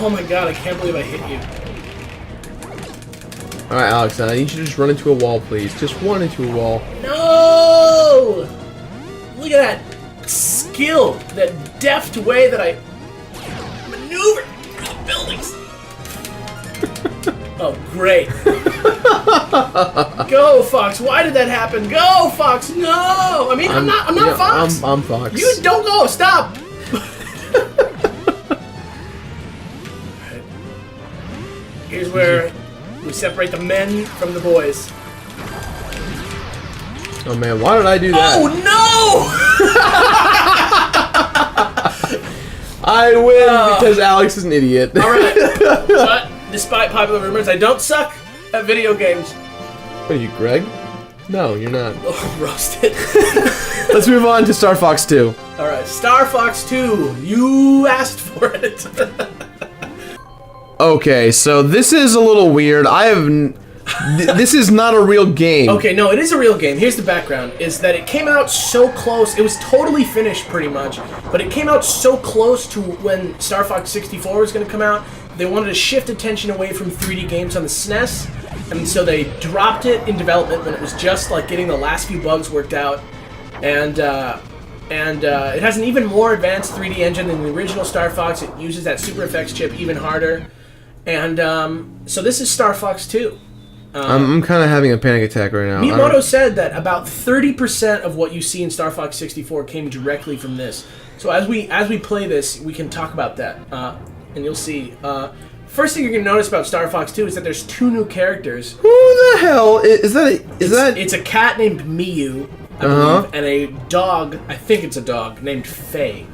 Oh my god, I can't believe I hit you.
Alright, Alex, I need you to just run into a wall, please. Just run into a wall.
No! Look at that skill, that deft way that I maneuver buildings. Oh, great. Go, Fox. Why did that happen? Go, Fox. No! I mean, I'm not Fox.
I'm Fox.
You don't go. Stop. Here's where we separate the men from the boys.
Oh man, why did I do that?
Oh no!
I win because Alex is an idiot.
Alright. But despite popular rumors, I don't suck at video games.
What are you, Greg? No, you're not.
Oh, roasted.
Let's move on to Star Fox 2.
Alright, Star Fox 2. You asked for it.
Okay, so this is a little weird. This is not a real game.
Okay, no, it is a real game. Here's the background, is that it came out so close. It was totally finished pretty much, but it came out so close to when Star Fox 64 was going to come out. They wanted to shift attention away from 3D games on the SNES, and so they dropped it in development when it was just like getting the last few bugs worked out. And it has an even more advanced 3D engine than the original Star Fox. It uses that Super FX chip even harder. And so this is Star Fox 2.
I'm kind of having a panic attack right now.
Miyamoto said that about 30% of what you see in Star Fox 64 came directly from this. So as we play this, we can talk about that, and you'll see. First thing you're gonna notice about Star Fox 2 is that there's 2 new characters.
Who the hell is that?
It's a cat named Miyu, I believe, and a dog. I think it's a dog named Faye.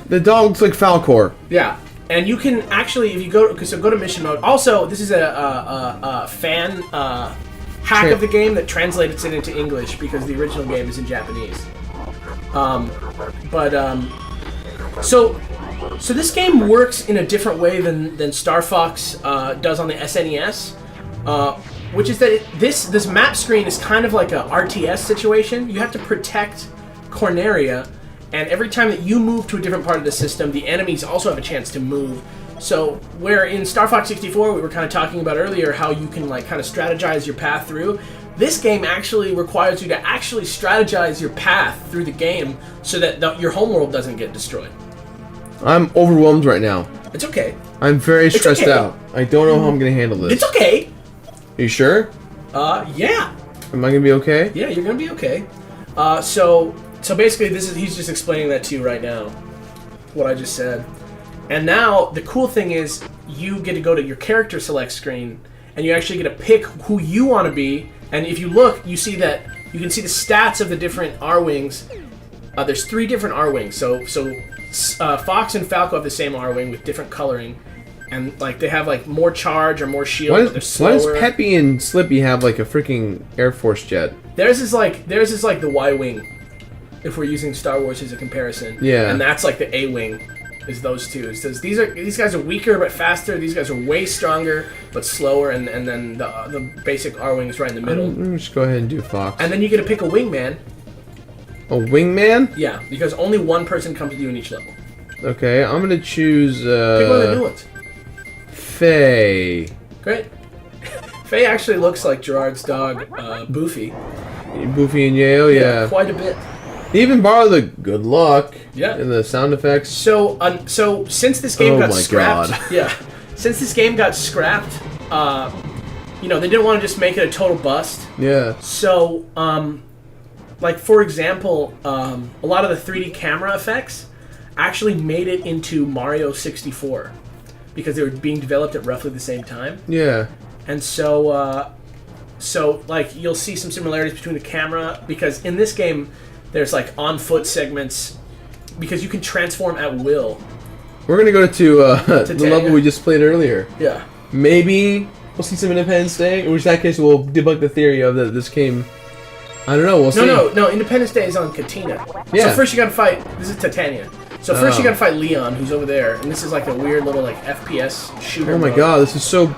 The dog looks like Falcor.
Yeah. And you can actually, if you go to mission mode. Also, this is a fan hack of the game that translates it into English because the original game is in Japanese. So this game works in a different way than Star Fox does on the SNES, which is that this map screen is kind of like a RTS situation. You have to protect Corneria. And every time that you move to a different part of the system, the enemies also have a chance to move. So, where in Star Fox 64, we were kind of talking about earlier how you can like kind of strategize your path through, this game actually requires you to actually strategize your path through the game so that your homeworld doesn't get destroyed.
I'm overwhelmed right now.
It's okay.
I'm very stressed out. I don't know how I'm going to handle this.
It's okay.
Are you sure?
Yeah.
Am I going to be okay?
Yeah, you're going to be okay. So basically, he's just explaining that to you right now, what I just said. And now, the cool thing is, you get to go to your character select screen, and you actually get to pick who you want to be. And if you look, you see that you can see the stats of the different R-Wings. There's 3 different R-Wings. So Fox and Falco have the same R-Wing with different coloring. And like they have like more charge or more shield, but they're slower.
Why does Peppy and Slippy have like a freaking Air Force jet?
Theirs is like the Y-Wing. If we're using Star Wars as a comparison,
yeah,
and that's like the A-wing, is those two. It says these guys are weaker but faster. These guys are way stronger but slower, and then the basic R-wing is right in the middle.
Let me just go ahead and do Fox.
And then you get to pick a wingman.
A wingman?
Yeah, because only one person comes with you in each level.
Okay, I'm gonna choose.
Pick one of the new ones.
Faye.
Great. Faye actually looks like Gerard's dog, Boofy.
Boofy and Yale, yeah.
Quite a bit.
They even borrow the good luck.
Yeah.
And the sound effects.
So since this game got scrapped,
God.
yeah, since this game got scrapped, they didn't want to just make it a total bust.
Yeah.
So, like for example, a lot of the 3D camera effects actually made it into Mario 64 because they were being developed at roughly the same time.
Yeah.
And so like you'll see some similarities between the camera because in this game. There's like on-foot segments because you can transform at will.
We're gonna go to the level we just played earlier.
Yeah.
Maybe we'll see some Independence Day, in which that case we'll debunk the theory of that this came. I don't know. We'll see.
No. Independence Day is on Katina.
Yeah.
So first you gotta fight. This is Titania. So first you gotta fight Leon, who's over there, and this is like a weird little like FPS shooter.
Oh my god, this is so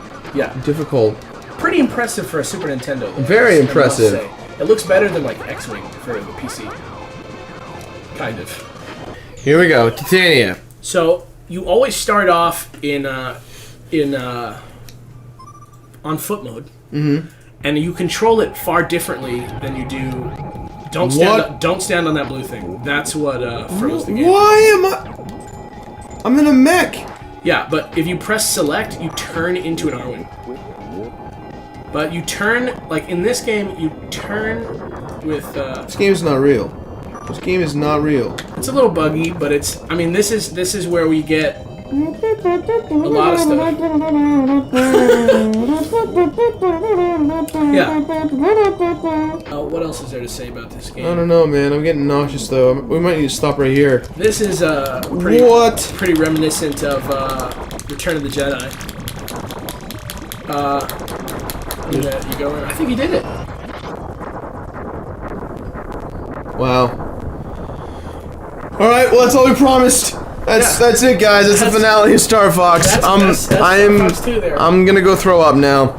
difficult.
Pretty impressive for a Super Nintendo. Though,
Very impressive.
It looks better than like X-Wing for the PC. Kind of.
Here we go, Titania.
So you always start off in in on foot mode, and you control it far differently than you do. Don't stand on that blue thing. That's what froze the game.
Why am I? I'm in a mech.
Yeah, but if you press select, you turn into an Arwen. But you turn, like in this game, you turn with.
This game is not real. This game is not real.
It's a little buggy, but it's. I mean, this is where we get a lot of stuff. Yeah. What else is there to say about this game?
I don't know, man. I'm getting nauseous though. We might need to stop right here.
This is pretty reminiscent of Return of the Jedi. You go in. I think you did it.
Wow. All right. Well, that's all we promised. That's it, guys. That's the finale of Star Fox.
That's Star Fox 2 there.
I'm gonna go throw up now.